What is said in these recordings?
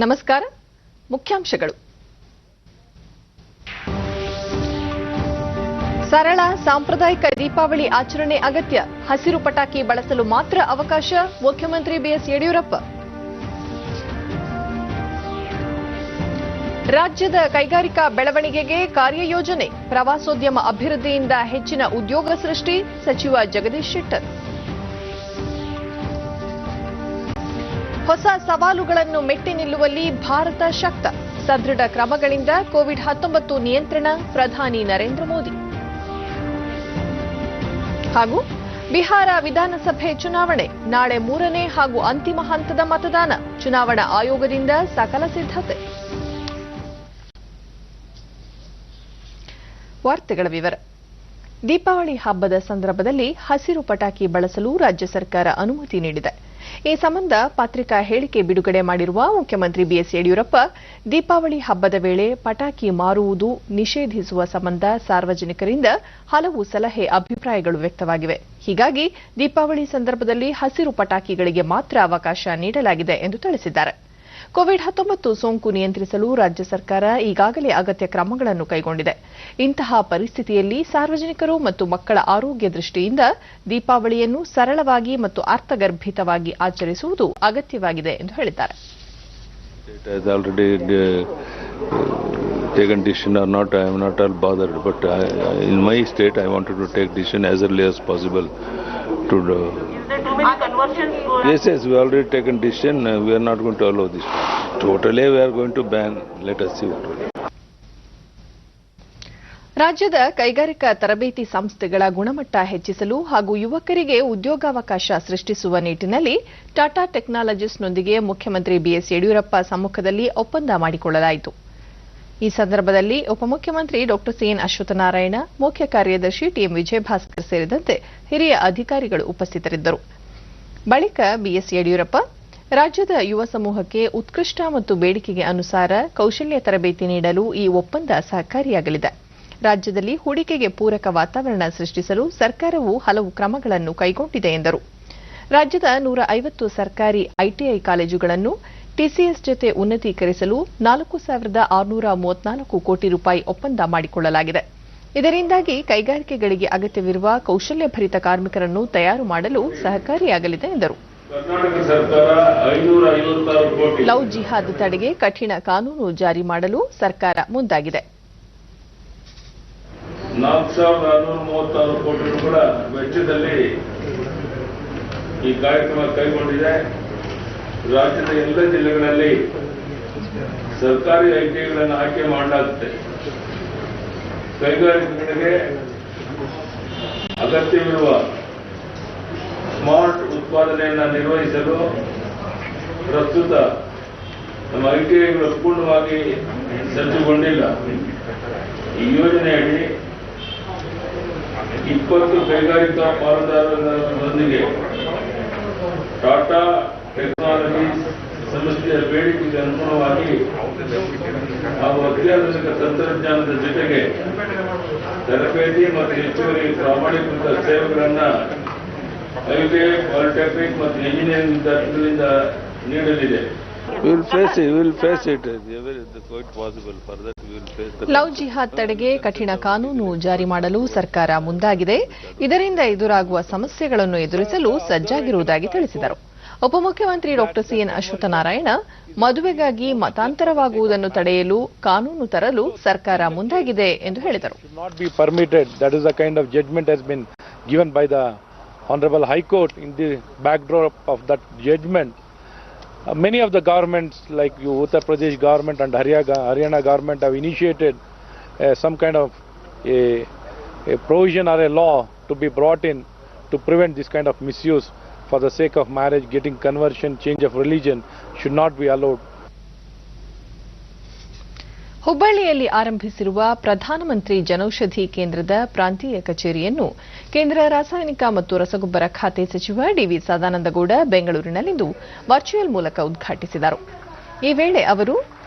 ನಮಸ್ಕಾರ. ಮುಖ್ಯಾಂಶಗಳು. ಸರಳ ಸಾಂಪ್ರದಾಯಿಕ ದೀಪಾವಳಿ ಆಚರಣೆ ಅಗತ್ಯ. ಹಸಿರು ಪಟಾಕಿ ಬಳಸಲು ಮಾತ್ರ ಅವಕಾಶ. ಮುಖ್ಯಮಂತ್ರಿ ಬಿಎಸ್ ಯಡಿಯೂರಪ್ಪ. ರಾಜ್ಯದ ಕೈಗಾರಿಕಾ ಬೆಳವಣಿಗೆಗೆ ಕಾರ್ಯಯೋಜನೆ. ಪ್ರವಾಸೋದ್ಯಮ ಅಭಿವೃದ್ಧಿಯಿಂದ ಹೆಚ್ಚಿನ ಉದ್ಯೋಗ ಸೃಷ್ಟಿ. ಸಚಿವ ಜಗದೀಶ್ ಶೆಟ್ಟರ್. ಹೊಸ ಸವಾಲುಗಳನ್ನು ಮೆಟ್ಟಿ ನಿಲ್ಲುವಲ್ಲಿ ಭಾರತ ಶಕ್ತ. ಸದೃಢ ಕ್ರಮಗಳಿಂದ ಕೋವಿಡ್-19 ನಿಯಂತ್ರಣ. ಪ್ರಧಾನಿ ನರೇಂದ್ರ ಮೋದಿ. ಹಾಗೂ ಬಿಹಾರ ವಿಧಾನಸಭೆ ಚುನಾವಣೆ. ನಾಳೆ 3ನೇ ಹಾಗೂ ಅಂತಿಮ ಹಂತದ ಮತದಾನ. ಚುನಾವಣಾ ಆಯೋಗದಿಂದ ಸಕಲ ಸಿದ್ಧತೆ. ವಾರ್ತೆಗಳ ವಿವರ. ದೀಪಾವಳಿ ಹಬ್ಬದ ಸಂದರ್ಭದಲ್ಲಿ ಹಸಿರು ಪಟಾಕಿ ಬಳಸಲು ರಾಜ್ಯ ಸರ್ಕಾರ ಅನುಮತಿ ನೀಡಿದೆ. ಈ ಸಂಬಂಧ ಪತ್ರಿಕಾ ಹೇಳಿಕೆ ಬಿಡುಗಡೆ ಮಾಡಿರುವ ಮುಖ್ಯಮಂತ್ರಿ ಬಿಎಸ್ ಯಡಿಯೂರಪ್ಪ, ದೀಪಾವಳಿ ಹಬ್ಬದ ವೇಳೆ ಪಟಾಕಿ ಮಾರುವುದು ನಿಷೇಧಿಸುವ ಸಂಬಂಧ ಸಾರ್ವಜನಿಕರಿಂದ ಹಲವು ಸಲಹೆ ಅಭಿಪ್ರಾಯಗಳು ವ್ಯಕ್ತವಾಗಿವೆ. ಹೀಗಾಗಿ ದೀಪಾವಳಿ ಸಂದರ್ಭದಲ್ಲಿ ಹಸಿರು ಪಟಾಕಿಗಳಿಗೆ ಮಾತ್ರ ಅವಕಾಶ ನೀಡಲಾಗಿದೆ ಎಂದು ತಿಳಿಸಿದ್ದಾರೆ. ಕೋವಿಡ್-19 ಸೋಂಕು ನಿಯಂತ್ರಿಸಲು ರಾಜ್ಯ ಸರ್ಕಾರ ಈಗಾಗಲೇ ಅಗತ್ಯ ಕ್ರಮಗಳನ್ನು ಕೈಗೊಂಡಿದೆ. ಇಂತಹ ಪರಿಸ್ಥಿತಿಯಲ್ಲಿ ಸಾರ್ವಜನಿಕರು ಮತ್ತು ಮಕ್ಕಳ ಆರೋಗ್ಯ ದೃಷ್ಟಿಯಿಂದ ದೀಪಾವಳಿಯನ್ನು ಸರಳವಾಗಿ ಮತ್ತು ಅರ್ಥಗರ್ಭಿತವಾಗಿ ಆಚರಿಸುವುದು ಅಗತ್ಯವಾಗಿದೆ ಎಂದು ಹೇಳಿದ್ದಾರೆ. Taken decision or not, I am not all bothered, but in my state I wanted to take decision as early as possible to do. Yes, we already taken decision. We are not going to allow this. Totally we are going to ban. Let us see what will happen. ರಾಜ್ಯದ ಕೈಗಾರಿಕಾ ತರಬೇತಿ ಸಂಸ್ಥೆಗಳ ಗುಣಮಟ್ಟ ಹೆಚ್ಚಿಸಲು ಹಾಗೂ ಯುವಕರಿಗೆ ಉದ್ಯೋಗಾವಕಾಶ ಸೃಷ್ಟಿಸುವ ನಿಟ್ಟಿನಲ್ಲಿ ಟಾಟಾ ಟೆಕ್ನಾಲಜೀಸ್ನೊಂದಿಗೆ ಮುಖ್ಯಮಂತ್ರಿ ಬಿಎಸ್ ಯಡಿಯೂರಪ್ಪ ಸಮ್ಮುಖದಲ್ಲಿ ಒಪ್ಪಂದ ಮಾಡಿಕೊಳ್ಳಲಾಯಿತು. ಈ ಸಂದರ್ಭದಲ್ಲಿ ಉಪಮುಖ್ಯಮಂತ್ರಿ ಡಾ ಸಿಎನ್ ಅಶ್ವತ್ಥನಾರಾಯಣ, ಮುಖ್ಯ ಕಾರ್ಯದರ್ಶಿ ಟಿಎಂ ವಿಜಯಭಾಸ್ಕರ್ ಸೇರಿದಂತೆ ಹಿರಿಯ ಅಧಿಕಾರಿಗಳು ಉಪಸ್ಥಿತರಿದ್ದರು. ಬಳಿಕ ಬಿಎಸ್ ಯಡಿಯೂರಪ್ಪ, ರಾಜ್ಯದ ಯುವ ಸಮೂಹಕ್ಕೆ ಉತ್ಕೃಷ್ಟ ಮತ್ತು ಬೇಡಿಕೆಗೆ ಅನುಸಾರ ಕೌಶಲ್ಯ ತರಬೇತಿ ನೀಡಲು ಈ ಒಪ್ಪಂದ ಸಹಕಾರಿಯಾಗಲಿದೆ. ರಾಜ್ಯದಲ್ಲಿ ಹೂಡಿಕೆಗೆ ಪೂರಕ ವಾತಾವರಣ ಸೃಷ್ಟಿಸಲು ಸರ್ಕಾರವು ಹಲವು ಕ್ರಮಗಳನ್ನು ಕೈಗೊಂಡಿದೆ ಎಂದರು. ರಾಜ್ಯದ 150 ಸರ್ಕಾರಿ ಐಟಿಐ ಕಾಲೇಜುಗಳನ್ನು ಟಿಸಿಎಸ್ ಜೊತೆ ಉನ್ನತೀಕರಿಸಲು 4,634 ಕೋಟಿ ರೂಪಾಯಿ ಒಪ್ಪಂದ ಮಾಡಿಕೊಳ್ಳಲಾಗಿದೆ. ಇದರಿಂದಾಗಿ ಕೈಗಾರಿಕೆಗಳಿಗೆ ಅಗತ್ಯವಿರುವ ಕೌಶಲ್ಯಭರಿತ ಕಾರ್ಮಿಕರನ್ನು ತಯಾರು ಮಾಡಲು ಸಹಕಾರಿಯಾಗಲಿದೆ ಎಂದರು. ಲವ್ ಜಿಹಾದ್ ತಡೆಗೆ ಕಠಿಣ ಕಾನೂನು ಜಾರಿ ಮಾಡಲು ಸರ್ಕಾರ ಮುಂದಾಗಿದೆ. 4,636 ಕೋಟಿ ರೂಪಾಯಿ ವೆಚ್ಚದಲ್ಲಿ ಈ ಕಾರ್ಯಕ್ರಮ ಕೈಗೊಂಡಿದೆ. ರಾಜ್ಯದ ಎಲ್ಲ ಜಿಲ್ಲೆಗಳಲ್ಲಿ ಸರ್ಕಾರಿ ಐಟಿಐಗಳನ್ನು ಆಯ್ಕೆ ಮಾಡಲಾಗುತ್ತೆ. ಕೈಗಾರಿಕೆಗಳಿಗೆ ಅಗತ್ಯವಿರುವ ಸ್ಮಾರ್ಟ್ ಉತ್ಪಾದನೆಯನ್ನು ನಿರ್ವಹಿಸಲು ಪ್ರಸ್ತುತ ನಮ್ಮ ಐಟಿಐಗಳು ಪೂರ್ಣವಾಗಿ ಸಜ್ಜುಗೊಂಡಿಲ್ಲ. ಈ ಯೋಜನೆಯಡಿ 20 ಕೈಗಾರಿಕಾ ಪಾಲುದಾರರೊಂದಿಗೆ ಟಾಟಾ ಟೆಕ್ನಾಲಜೀಸ್ ಸಂಸ್ಥೆಯ ಬೇಡಿಕೆಗೆ ಅನುಗುಣವಾಗಿ ಹಾಗೂ ಅತ್ಯಾಧುನಿಕ ತಂತ್ರಜ್ಞಾನದ ಜೊತೆಗೆ ತರಬೇತಿ ಮತ್ತು ಹೆಚ್ಚುವರಿ ಪ್ರಾಮಾಣಿಕೃತ ಸೇವೆಗಳನ್ನು ಐಟಿಐ, ಪಾಲಿಟೆಕ್ನಿಕ್ ಮತ್ತು ಇಂಜಿನಿಯರಿಂಗ್ ವಿದ್ಯಾರ್ಥಿಗಳಿಂದ ನೀಡಲಿದೆ. ಲವ್ ಜಿಹಾದ್ ತಡೆಗೆ ಕಠಿಣ ಕಾನೂನು ಜಾರಿ ಮಾಡಲು ಸರ್ಕಾರ ಮುಂದಾಗಿದೆ. ಇದರಿಂದ ಎದುರಾಗುವ ಸಮಸ್ಯೆಗಳನ್ನು ಎದುರಿಸಲು ಸಜ್ಜಾಗಿರುವುದಾಗಿ ತಿಳಿಸಿದರು. ಉಪಮುಖ್ಯಮಂತ್ರಿ ಡಾ ಸಿಎನ್ ಅಶ್ವತ್ಥನಾರಾಯಣ, ಮದುವೆಗಾಗಿ ಮತಾಂತರವಾಗುವುದನ್ನು ತಡೆಯಲು ಕಾನೂನು ತರಲು ಸರ್ಕಾರ ಮುಂದಾಗಿದೆ ಎಂದು ಹೇಳಿದರು. Honorable High Court, in the backdrop of that judgment, many of the governments like Uttar Pradesh government and Haryana government have initiated some kind of a provision or a law to be brought in to prevent this kind of misuse for the sake of marriage. Getting conversion, change of religion should not be allowed. ಹುಬ್ಬಳ್ಳಿಯಲ್ಲಿ ಆರಂಭಿಸಿರುವ ಪ್ರಧಾನಮಂತ್ರಿ ಜನೌಷಧಿ ಕೇಂದ್ರದ ಪ್ರಾಂತೀಯ ಕಚೇರಿಯನ್ನು ಕೇಂದ್ರ ರಾಸಾಯನಿಕ ಮತ್ತು ರಸಗೊಬ್ಬರ ಖಾತೆ ಸಚಿವ ಡಿವಿ ಸದಾನಂದಗೌಡ ಬೆಂಗಳೂರಿನಲ್ಲಿಂದು ವರ್ಚುವಲ್ ಮೂಲಕ ಉದ್ಘಾಟಿಸಿದರು. ಈ ವೇಳೆ ಅವರು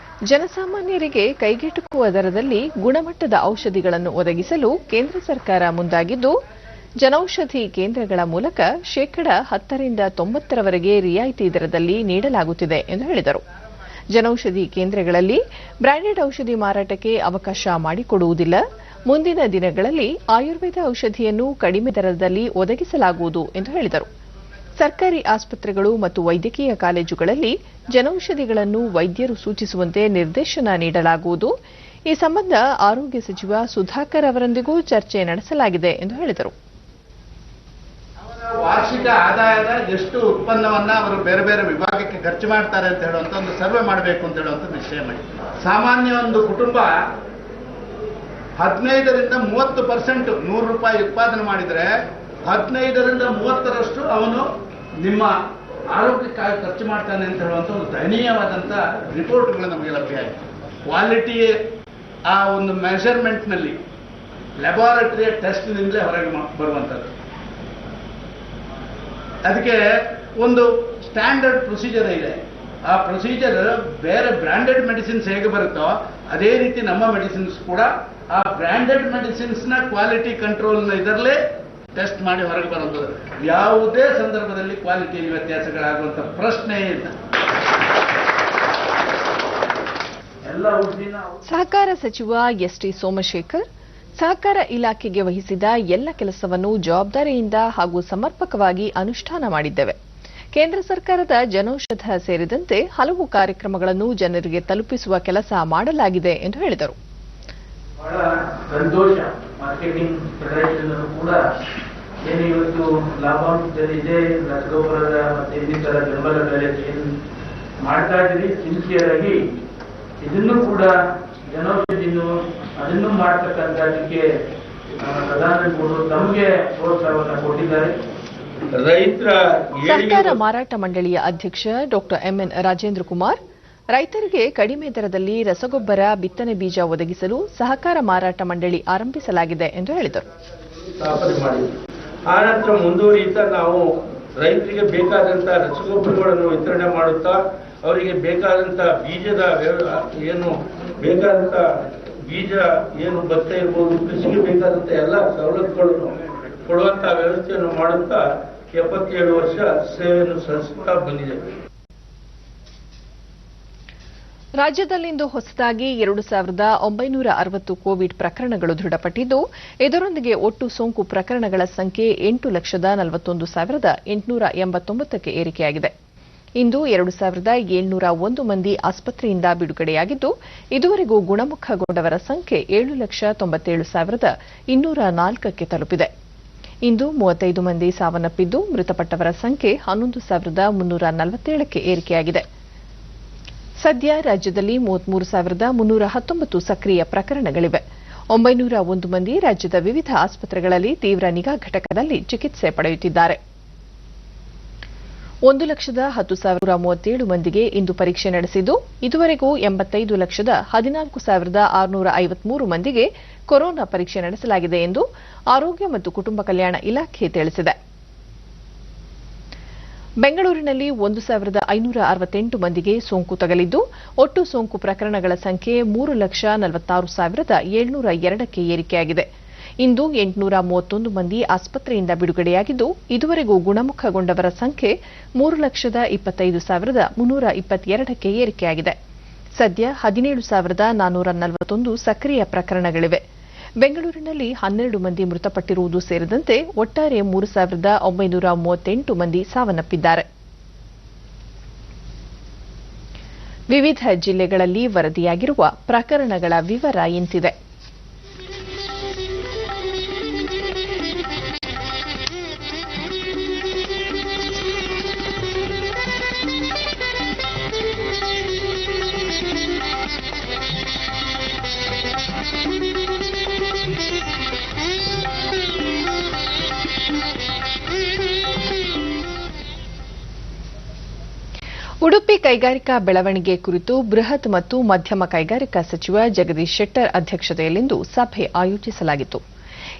ಜನಸಾಮಾನ್ಯರಿಗೆ ಕೈಗೆಟುಕುವ ದರದಲ್ಲಿ ಗುಣಮಟ್ಟದ ಔಷಧಿಗಳನ್ನು ಒದಗಿಸಲು ಕೇಂದ್ರ ಸರ್ಕಾರ ಮುಂದಾಗಿದ್ದು, ಜನೌಷಧಿ ಕೇಂದ್ರಗಳ ಮೂಲಕ 10% ರಿಂದ 90% ರಿಯಾಯಿತಿ ದರದಲ್ಲಿ ನೀಡಲಾಗುತ್ತಿದೆ ಎಂದು ಹೇಳಿದರು. ಜನೌಷಧಿ ಕೇಂದ್ರಗಳಲ್ಲಿ ಬ್ರಾಂಡೆಡ್ ಔಷಧಿ ಮಾರಾಟಕ್ಕೆ ಅವಕಾಶ ಮಾಡಿಕೊಡುವುದಿಲ್ಲ. ಮುಂದಿನ ದಿನಗಳಲ್ಲಿ ಆಯುರ್ವೇದ ಔಷಧಿಯನ್ನು ಕಡಿಮೆ ದರದಲ್ಲಿ ಒದಗಿಸಲಾಗುವುದು ಎಂದು ಹೇಳಿದರು. ಸರ್ಕಾರಿ ಆಸ್ಪತ್ರೆಗಳು ಮತ್ತು ವೈದ್ಯಕೀಯ ಕಾಲೇಜುಗಳಲ್ಲಿ ಜನೌಷಧಿಗಳನ್ನು ವೈದ್ಯರು ಸೂಚಿಸುವಂತೆ ನಿರ್ದೇಶನ ನೀಡಲಾಗುವುದು. ಈ ಸಂಬಂಧ ಆರೋಗ್ಯ ಸಚಿವ ಸುಧಾಕರ್ ಅವರೊಂದಿಗೂ ಚರ್ಚೆ ನಡೆಸಲಾಗಿದೆ ಎಂದು ಹೇಳಿದರು. ವಾರ್ಷಿಕ ಆದಾಯದ ಎಷ್ಟು ಉತ್ಪನ್ನವನ್ನ ಅವರು ಬೇರೆ ಬೇರೆ ವಿಭಾಗಕ್ಕೆ ಖರ್ಚು ಮಾಡ್ತಾರೆ ಅಂತ ಹೇಳುವಂತ ಒಂದು ಸರ್ವೆ ಮಾಡಬೇಕು ಅಂತ ಹೇಳುವಂತ ನಿಶ್ಚಯ ಮಾಡಿ. ಸಾಮಾನ್ಯ ಒಂದು ಕುಟುಂಬ 15ರಿಂದ 30% ₹100 ಉತ್ಪಾದನೆ ಮಾಡಿದರೆ 15ರಿಂದ 30ರಷ್ಟು ಅವನು ನಿಮ್ಮ ಆರೋಗ್ಯಕ್ಕಾಗಿ ಖರ್ಚು ಮಾಡ್ತಾನೆ ಅಂತ ಹೇಳುವಂತ ಒಂದು ದಯನೀಯವಾದಂತ ರಿಪೋರ್ಟ್ಗಳು ನಮಗೆ ಲಭ್ಯ ಆಗಿದೆ. ಕ್ವಾಲಿಟಿ ಆ ಒಂದು ಮೆಷರ್ಮೆಂಟ್ನಲ್ಲಿ ಲ್ಯಾಬಾರಟರಿಯ ಟೆಸ್ಟ್ನಿಂದಲೇ ಹೊರಗೆ ಬರುವಂಥದ್ದು. ಅದಕ್ಕೆ ಒಂದು ಸ್ಟ್ಯಾಂಡರ್ಡ್ ಪ್ರೊಸೀಜರ್ ಇದೆ. ಆ ಪ್ರೊಸೀಜರ್ ಬೇರೆ ಬ್ರಾಂಡೆಡ್ ಮೆಡಿಸಿನ್ಸ್ ಹೇಗೆ ಬರುತ್ತೋ ಅದೇ ರೀತಿ ನಮ್ಮ ಮೆಡಿಸಿನ್ಸ್ ಕೂಡ ಆ ಬ್ರಾಂಡೆಡ್ ಮೆಡಿಸಿನ್ಸ್ನ ಕ್ವಾಲಿಟಿ ಕಂಟ್ರೋಲ್ನ ಇದರಲ್ಲೇ ಟೆಸ್ಟ್ ಮಾಡಿ ಹೊರಗೆ ಬರುವಂಥದ್ದು. ಯಾವುದೇ ಸಂದರ್ಭದಲ್ಲಿ ಕ್ವಾಲಿಟಿಯಲ್ಲಿ ವ್ಯತ್ಯಾಸಗಳಾಗುವಂಥ ಪ್ರಶ್ನೆ ಇಲ್ಲ. ಸಹಕಾರ ಸಚಿವ ಎಸ್ಟಿ ಸೋಮಶೇಖರ್ ಸಹಕಾರ ಇಲಾಖೆಗೆ ವಹಿಸಿದ ಎಲ್ಲ ಕೆಲಸವನ್ನು ಜವಾಬ್ದಾರಿಯಿಂದ ಹಾಗೂ ಸಮರ್ಪಕವಾಗಿ ಅನುಷ್ಠಾನ ಮಾಡಿದ್ದೇವೆ. ಕೇಂದ್ರ ಸರ್ಕಾರದ ಜನೌಷಧ ಸೇರಿದಂತೆ ಹಲವು ಕಾರ್ಯಕ್ರಮಗಳನ್ನು ಜನರಿಗೆ ತಲುಪಿಸುವ ಕೆಲಸ ಮಾಡಲಾಗಿದೆ ಎಂದು ಹೇಳಿದರು. ಬಹಳ ಸಂತೋಷ. ಮಾರ್ಕೆಟಿಂಗ್ ಫೆಡರೇಷನ್ ಕೂಡ ಏನು ಇವತ್ತು ಲಾಭಾಂಶದಲ್ಲಿದೆ, ರಸಗೊಬ್ಬರದ ಮತ್ತೆ ಇನ್ನಿತರ ಬೆಂಬಲ ಬೆಲೆ ಮಾಡ್ತಾ ಇದ್ದೀರಿ ಸಿನ್ಸಿಯರ್ ಆಗಿ. ಇದನ್ನು ಕೂಡ ಜನೌಷಧಿಯನ್ನು ಅದನ್ನು ಮಾಡ್ತಕ್ಕಂಥದಕ್ಕೆ ಪ್ರಧಾನಮಂತ್ರಿಗಳು ತಮಗೆ ಪ್ರೋತ್ಸಾಹವನ್ನು ಕೊಟ್ಟಿದ್ದಾರೆ. ಸಹಕಾರ ಮಾರಾಟ ಮಂಡಳಿಯ ಅಧ್ಯಕ್ಷ ಡಾ ಎಂಎನ್ ರಾಜೇಂದ್ರ ಕುಮಾರ್ ರೈತರಿಗೆ ಕಡಿಮೆ ದರದಲ್ಲಿ ರಸಗೊಬ್ಬರ, ಬಿತ್ತನೆ ಬೀಜ ಒದಗಿಸಲು ಸಹಕಾರ ಮಾರಾಟ ಮಂಡಳಿ ಆರಂಭಿಸಲಾಗಿದೆ ಎಂದು ಹೇಳಿದರು. ಸ್ಥಾಪನೆ ಮಾಡಿದ್ವಿ. ಆ ನಂತರ ಮುಂದುವರಿಯುತ್ತಾ ನಾವು ರೈತರಿಗೆ ಬೇಕಾದಂತ ರಸಗೊಬ್ಬರಗಳನ್ನು ವಿತರಣೆ ಮಾಡುತ್ತಾ ಅವರಿಗೆ ಬೇಕಾದಂತ ಬೀಜದ ಏನು ಬೇಕಾದಂತ ಬೀಜ ಏನು ಭತ್ತ ಇರ್ಬೋದು, ಕೃಷಿಗೆ ಬೇಕಾದಂತ ಎಲ್ಲ ಸವಲತ್ತುಗಳನ್ನು ಕೊಡುವಂತಹ ವ್ಯವಸ್ಥೆಯನ್ನು ಮಾಡುತ್ತಾ 77 ವರ್ಷ ಸೇವೆಯನ್ನು ಸಲ್ಲಿಸುತ್ತಾ ಬಂದಿದೆ. ರಾಜ್ಯದಲ್ಲಿಂದು ಹೊಸದಾಗಿ 2960 ಕೋವಿಡ್ ಪ್ರಕರಣಗಳು ದೃಢಪಟ್ಟಿದ್ದು, ಇದರೊಂದಿಗೆ ಒಟ್ಟು ಸೋಂಕು ಪ್ರಕರಣಗಳ ಸಂಖ್ಯೆ 8,61,889ಕ್ಕೆ ಏರಿಕೆಯಾಗಿದೆ. ಇಂದು 2,701 ಮಂದಿ ಆಸ್ಪತ್ರೆಯಿಂದ ಬಿಡುಗಡೆಯಾಗಿದ್ದು, ಇದುವರೆಗೂ ಗುಣಮುಖಗೊಂಡವರ ಸಂಖ್ಯೆ 7,97,204ಕ್ಕೆ ತಲುಪಿದೆ. ಇಂದು 35 ಮಂದಿ ಸಾವನ್ನಪ್ಪಿದ್ದು, ಮೃತಪಟ್ಟವರ ಸಂಖ್ಯೆ 11,347ಕ್ಕೆ ಏರಿಕೆಯಾಗಿದೆ. ಸದ್ಯ ರಾಜ್ಯದಲ್ಲಿ 33,319 ಸಕ್ರಿಯ ಪ್ರಕರಣಗಳಿವೆ. 901 ಮಂದಿ ರಾಜ್ಯದ ವಿವಿಧ ಆಸ್ಪತ್ರೆಗಳಲ್ಲಿ ತೀವ್ರ ನಿಗಾ ಘಟಕದಲ್ಲಿ ಚಿಕಿತ್ಸೆ ಪಡೆಯುತ್ತಿದ್ದಾರೆ. 1,10,137 ಮಂದಿಗೆ ಇಂದು ಪರೀಕ್ಷೆ ನಡೆಸಿದ್ದು, ಇದುವರೆಗೂ 85,14,653 ಮಂದಿಗೆ ಕೊರೋನಾ ಪರೀಕ್ಷೆ ನಡೆಸಲಾಗಿದೆ ಎಂದು ಆರೋಗ್ಯ ಮತ್ತು ಕುಟುಂಬ ಕಲ್ಯಾಣ ಇಲಾಖೆ ತಿಳಿಸಿದೆ. ಬೆಂಗಳೂರಿನಲ್ಲಿ 1,568 ಮಂದಿಗೆ ಸೋಂಕು ತಗುಲಿದ್ದು, ಒಟ್ಟು ಸೋಂಕು ಪ್ರಕರಣಗಳ ಸಂಖ್ಯೆ 3,46,702ಕ್ಕೆ ಏರಿಕೆಯಾಗಿದೆ. ಇಂದು 831 ಮಂದಿ ಆಸ್ಪತ್ರೆಯಿಂದ ಬಿಡುಗಡೆಯಾಗಿದ್ದು, ಇದುವರೆಗೂ ಗುಣಮುಖಗೊಂಡವರ ಸಂಖ್ಯೆ 3,25,322ಕ್ಕೆ ಏರಿಕೆಯಾಗಿದೆ. ಸದ್ಯ 17,441 ಸಕ್ರಿಯ ಪ್ರಕರಣಗಳಿವೆ. ಬೆಂಗಳೂರಿನಲ್ಲಿ 12 ಮಂದಿ ಮೃತಪಟ್ಟಿರುವುದು ಸೇರಿದಂತೆ ಒಟ್ಟಾರೆ 3,938 ಮಂದಿ ಸಾವನ್ನಪ್ಪಿದ್ದಾರೆ. ವಿವಿಧ ಜಿಲ್ಲೆಗಳಲ್ಲಿ ವರದಿಯಾಗಿರುವ ಪ್ರಕರಣಗಳ ವಿವರ ಇಂತಿದೆ. ಉಡುಪಿ ಕೈಗಾರಿಕಾ ಬೆಳವಣಿಗೆ ಕುರಿತು ಬೃಹತ್ ಮತ್ತು ಮಧ್ಯಮ ಕೈಗಾರಿಕಾ ಸಚಿವ ಜಗದೀಶ್ ಶೆಟ್ಟರ್ ಅಧ್ಯಕ್ಷತೆಯಲ್ಲಿಂದು ಸಭೆ ಆಯೋಜಿಸಲಾಗಿತ್ತು.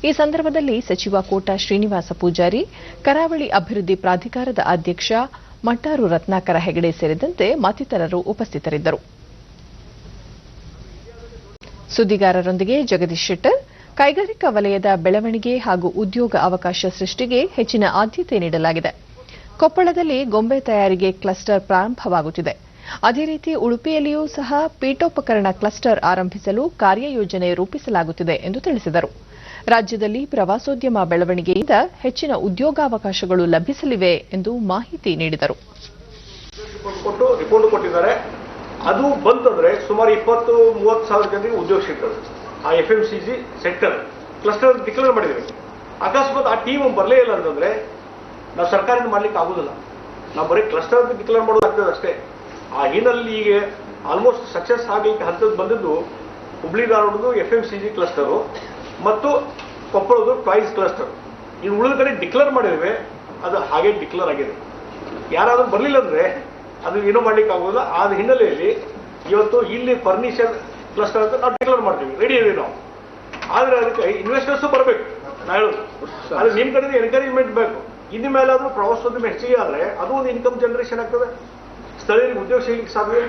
ಈ ಸಂದರ್ಭದಲ್ಲಿ ಸಚಿವ ಕೋಟಾ ಶ್ರೀನಿವಾಸ ಪೂಜಾರಿ, ಕರಾವಳಿ ಅಭಿವೃದ್ಧಿ ಪ್ರಾಧಿಕಾರದ ಅಧ್ಯಕ್ಷ ಮಟ್ಟಾರು ರತ್ನಾಕರ ಹೆಗಡೆ ಸೇರಿದಂತೆ ಮತ್ತಿತರರು ಉಪಸ್ಥಿತರಿದ್ದರು. ಸುದ್ದಿಗಾರರೊಂದಿಗೆ ಜಗದೀಶ್ ಶೆಟ್ಟರ್, ಕೈಗಾರಿಕಾ ವಲಯದ ಬೆಳವಣಿಗೆ ಹಾಗೂ ಉದ್ಯೋಗ ಅವಕಾಶ ಸೃಷ್ಟಿಗೆ ಹೆಚ್ಚಿನ ಆದ್ಯತೆ ನೀಡಲಾಗಿದೆ. ಕೊಪ್ಪಳದಲ್ಲಿ ಗೊಂಬೆ ತಯಾರಿಗೆ ಕ್ಲಸ್ಟರ್ ಪ್ರಾರಂಭವಾಗುತ್ತಿದೆ. ಅದೇ ರೀತಿ ಉಡುಪಿಯಲ್ಲಿಯೂ ಸಹ ಪೀಠೋಪಕರಣ ಕ್ಲಸ್ಟರ್ ಆರಂಭಿಸಲು ಕಾರ್ಯಯೋಜನೆ ರೂಪಿಸಲಾಗುತ್ತಿದೆ ಎಂದು ತಿಳಿಸಿದರು. ರಾಜ್ಯದಲ್ಲಿ ಪ್ರವಾಸೋದ್ಯಮ ಬೆಳವಣಿಗೆಯಿಂದ ಹೆಚ್ಚಿನ ಉದ್ಯೋಗಾವಕಾಶಗಳು ಲಭಿಸಲಿವೆ ಎಂದು ಮಾಹಿತಿ ನೀಡಿದರು. ರಿಪೋರ್ಟ್ ಕೊಟ್ಟಿದ್ದಾರೆ. ಅದು ಬಂತಂದ್ರೆ ಸುಮಾರು 20-30 ಸಾವಿರ ಜನರಿಗೆ ಉದ್ಯೋಗ ಸಿಗ್ತದೆ. ಆ FMCG ಸೆಕ್ಟರ್ ಕ್ಲಸ್ಟರ್ ಡಿಕ್ಲೇರ್ ಮಾಡಿದ್ದೀವಿ. ಅಕಸ್ಮಾತ್ ಆ ಟೀಮ್ ಬರಲೇ ಇಲ್ಲ ಅಂತಂದ್ರೆ ನಾವು ಸರ್ಕಾರದಿಂದ ಮಾಡ್ಲಿಕ್ಕೆ ಆಗುದಿಲ್ಲ. ನಾವು ಬರೀ ಕ್ಲಸ್ಟರ್ ಡಿಕ್ಲೇರ್ ಮಾಡೋದಾಗ್ತದೆ ಅಷ್ಟೇ. ಆ ಹಿನ್ನೆಲೆಯಲ್ಲಿ ಈಗ ಆಲ್ಮೋಸ್ಟ್ ಸಕ್ಸಸ್ ಆಗಲಿಕ್ಕೆ ಹಂತಕ್ಕೆ ಬಂದಿದ್ದು ಹುಬ್ಳಿ ಧಾರವಾಡದು FMCG ಕ್ಲಸ್ಟರು ಮತ್ತು ಕೊಪ್ಪಳದು ಟಾಯ್ಸ್ ಕ್ಲಸ್ಟರ್. ಇನ್ನು ಉಳಿದ ಕಡೆ ಡಿಕ್ಲೇರ್ ಮಾಡಿದ್ದೇವೆ, ಅದು ಹಾಗೆ ಡಿಕ್ಲೇರ್ ಆಗಿದೆ. ಯಾರಾದ್ರೂ ಬರಲಿಲ್ಲ ಅಂದ್ರೆ ಅದು ಏನೋ ಮಾಡ್ಲಿಕ್ಕೆ ಆಗೋದಿಲ್ಲ. ಆದ ಹಿನ್ನೆಲೆಯಲ್ಲಿ ಇವತ್ತು ಇಲ್ಲಿ ಫರ್ನಿಚರ್ ಕ್ಲಸ್ಟರ್ ಅಂತ ನಾವು ಡಿಕ್ಲೇರ್ ಮಾಡ್ತೀವಿ, ರೆಡಿ ಇದೆ ನಾವು. ಆದ್ರೆ ಅದಕ್ಕೆ ಇನ್ವೆಸ್ಟರ್ಸ್ ಬರಬೇಕು. ನಾ ಹೇಳೋದು ಅದು ನಿಮ್ಮ ಕಡೆ ಎನ್ಕರೇಜ್ಮೆಂಟ್ ಬೇಕು. ಇನ್ನು ಮೇಲಾದ್ರೂ ಪ್ರವಾಸೋದ್ಯಮ ಹೆಚ್ಚಿಗೆ ಆದ್ರೆ ಅದು ಒಂದು ಇನ್ಕಮ್ ಜನರೇಷನ್ ಆಗ್ತದೆ, ಸ್ಥಳೀಯರಿಗೆ ಉದ್ಯೋಗ ಸಿಗಲಿಕ್ಕೆ ಸಾಧ್ಯ.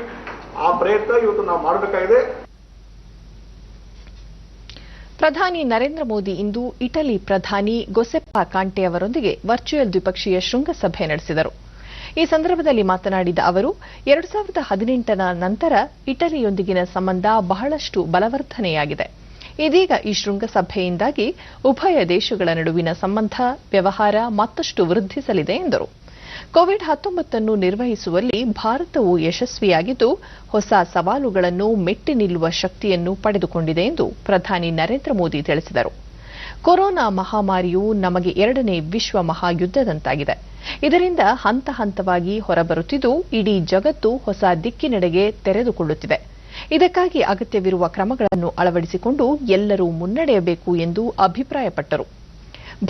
ಆ ಪ್ರಯತ್ನ ಇವತ್ತು ನಾವು ಮಾಡಬೇಕಾಗಿದೆ. ಪ್ರಧಾನಿ ನರೇಂದ್ರ ಮೋದಿ ಇಂದು ಇಟಲಿ ಪ್ರಧಾನಿ ಗೊಸೆಪ್ಪಾ ಕಾಂಟೆ ಅವರೊಂದಿಗೆ ವರ್ಚುವಲ್ ದ್ವಿಪಕ್ಷೀಯ ಶೃಂಗಸಭೆ ನಡೆಸಿದರು. ಈ ಸಂದರ್ಭದಲ್ಲಿ ಮಾತನಾಡಿದ ಅವರು 2018ರ ನಂತರ ಇಟಲಿಯೊಂದಿಗಿನ ಸಂಬಂಧ ಬಹಳಷ್ಟು ಬಲವರ್ಧನೆಯಾಗಿದೆ. ಇದೀಗ ಈ ಶೃಂಗಸಭೆಯಿಂದಾಗಿ ಉಭಯ ದೇಶಗಳ ನಡುವಿನ ಸಂಬಂಧ, ವ್ಯವಹಾರ ಮತ್ತಷ್ಟು ವೃದ್ಧಿಸಲಿದೆ ಎಂದರು. ಕೋವಿಡ್-19 ನಿರ್ವಹಿಸುವಲ್ಲಿ ಭಾರತವು ಯಶಸ್ವಿಯಾಗಿದ್ದು ಹೊಸ ಸವಾಲುಗಳನ್ನು ಮೆಟ್ಟಿ ನಿಲ್ಲುವ ಶಕ್ತಿಯನ್ನು ಪಡೆದುಕೊಂಡಿದೆ ಎಂದು ಪ್ರಧಾನಿ ನರೇಂದ್ರ ಮೋದಿ ತಿಳಿಸಿದರು. ಕೊರೋನಾ ಮಹಾಮಾರಿಯು ನಮಗೆ 2ನೇ ವಿಶ್ವ ಮಹಾಯುದ್ಧದಂತಾಗಿದೆ. ಇದರಿಂದ ಹಂತ ಹಂತವಾಗಿ ಹೊರಬರುತ್ತಿದ್ದು ಇಡೀ ಜಗತ್ತು ಹೊಸ ದಿಕ್ಕಿನೆಡೆಗೆ ತೆರೆದುಕೊಳ್ಳುತ್ತಿದೆ. ಇದಕ್ಕಾಗಿ ಅಗತ್ಯವಿರುವ ಕ್ರಮಗಳನ್ನು ಅಳವಡಿಸಿಕೊಂಡು ಎಲ್ಲರೂ ಮುನ್ನಡೆಯಬೇಕು ಎಂದು ಅಭಿಪ್ರಾಯಪಟ್ಟರು.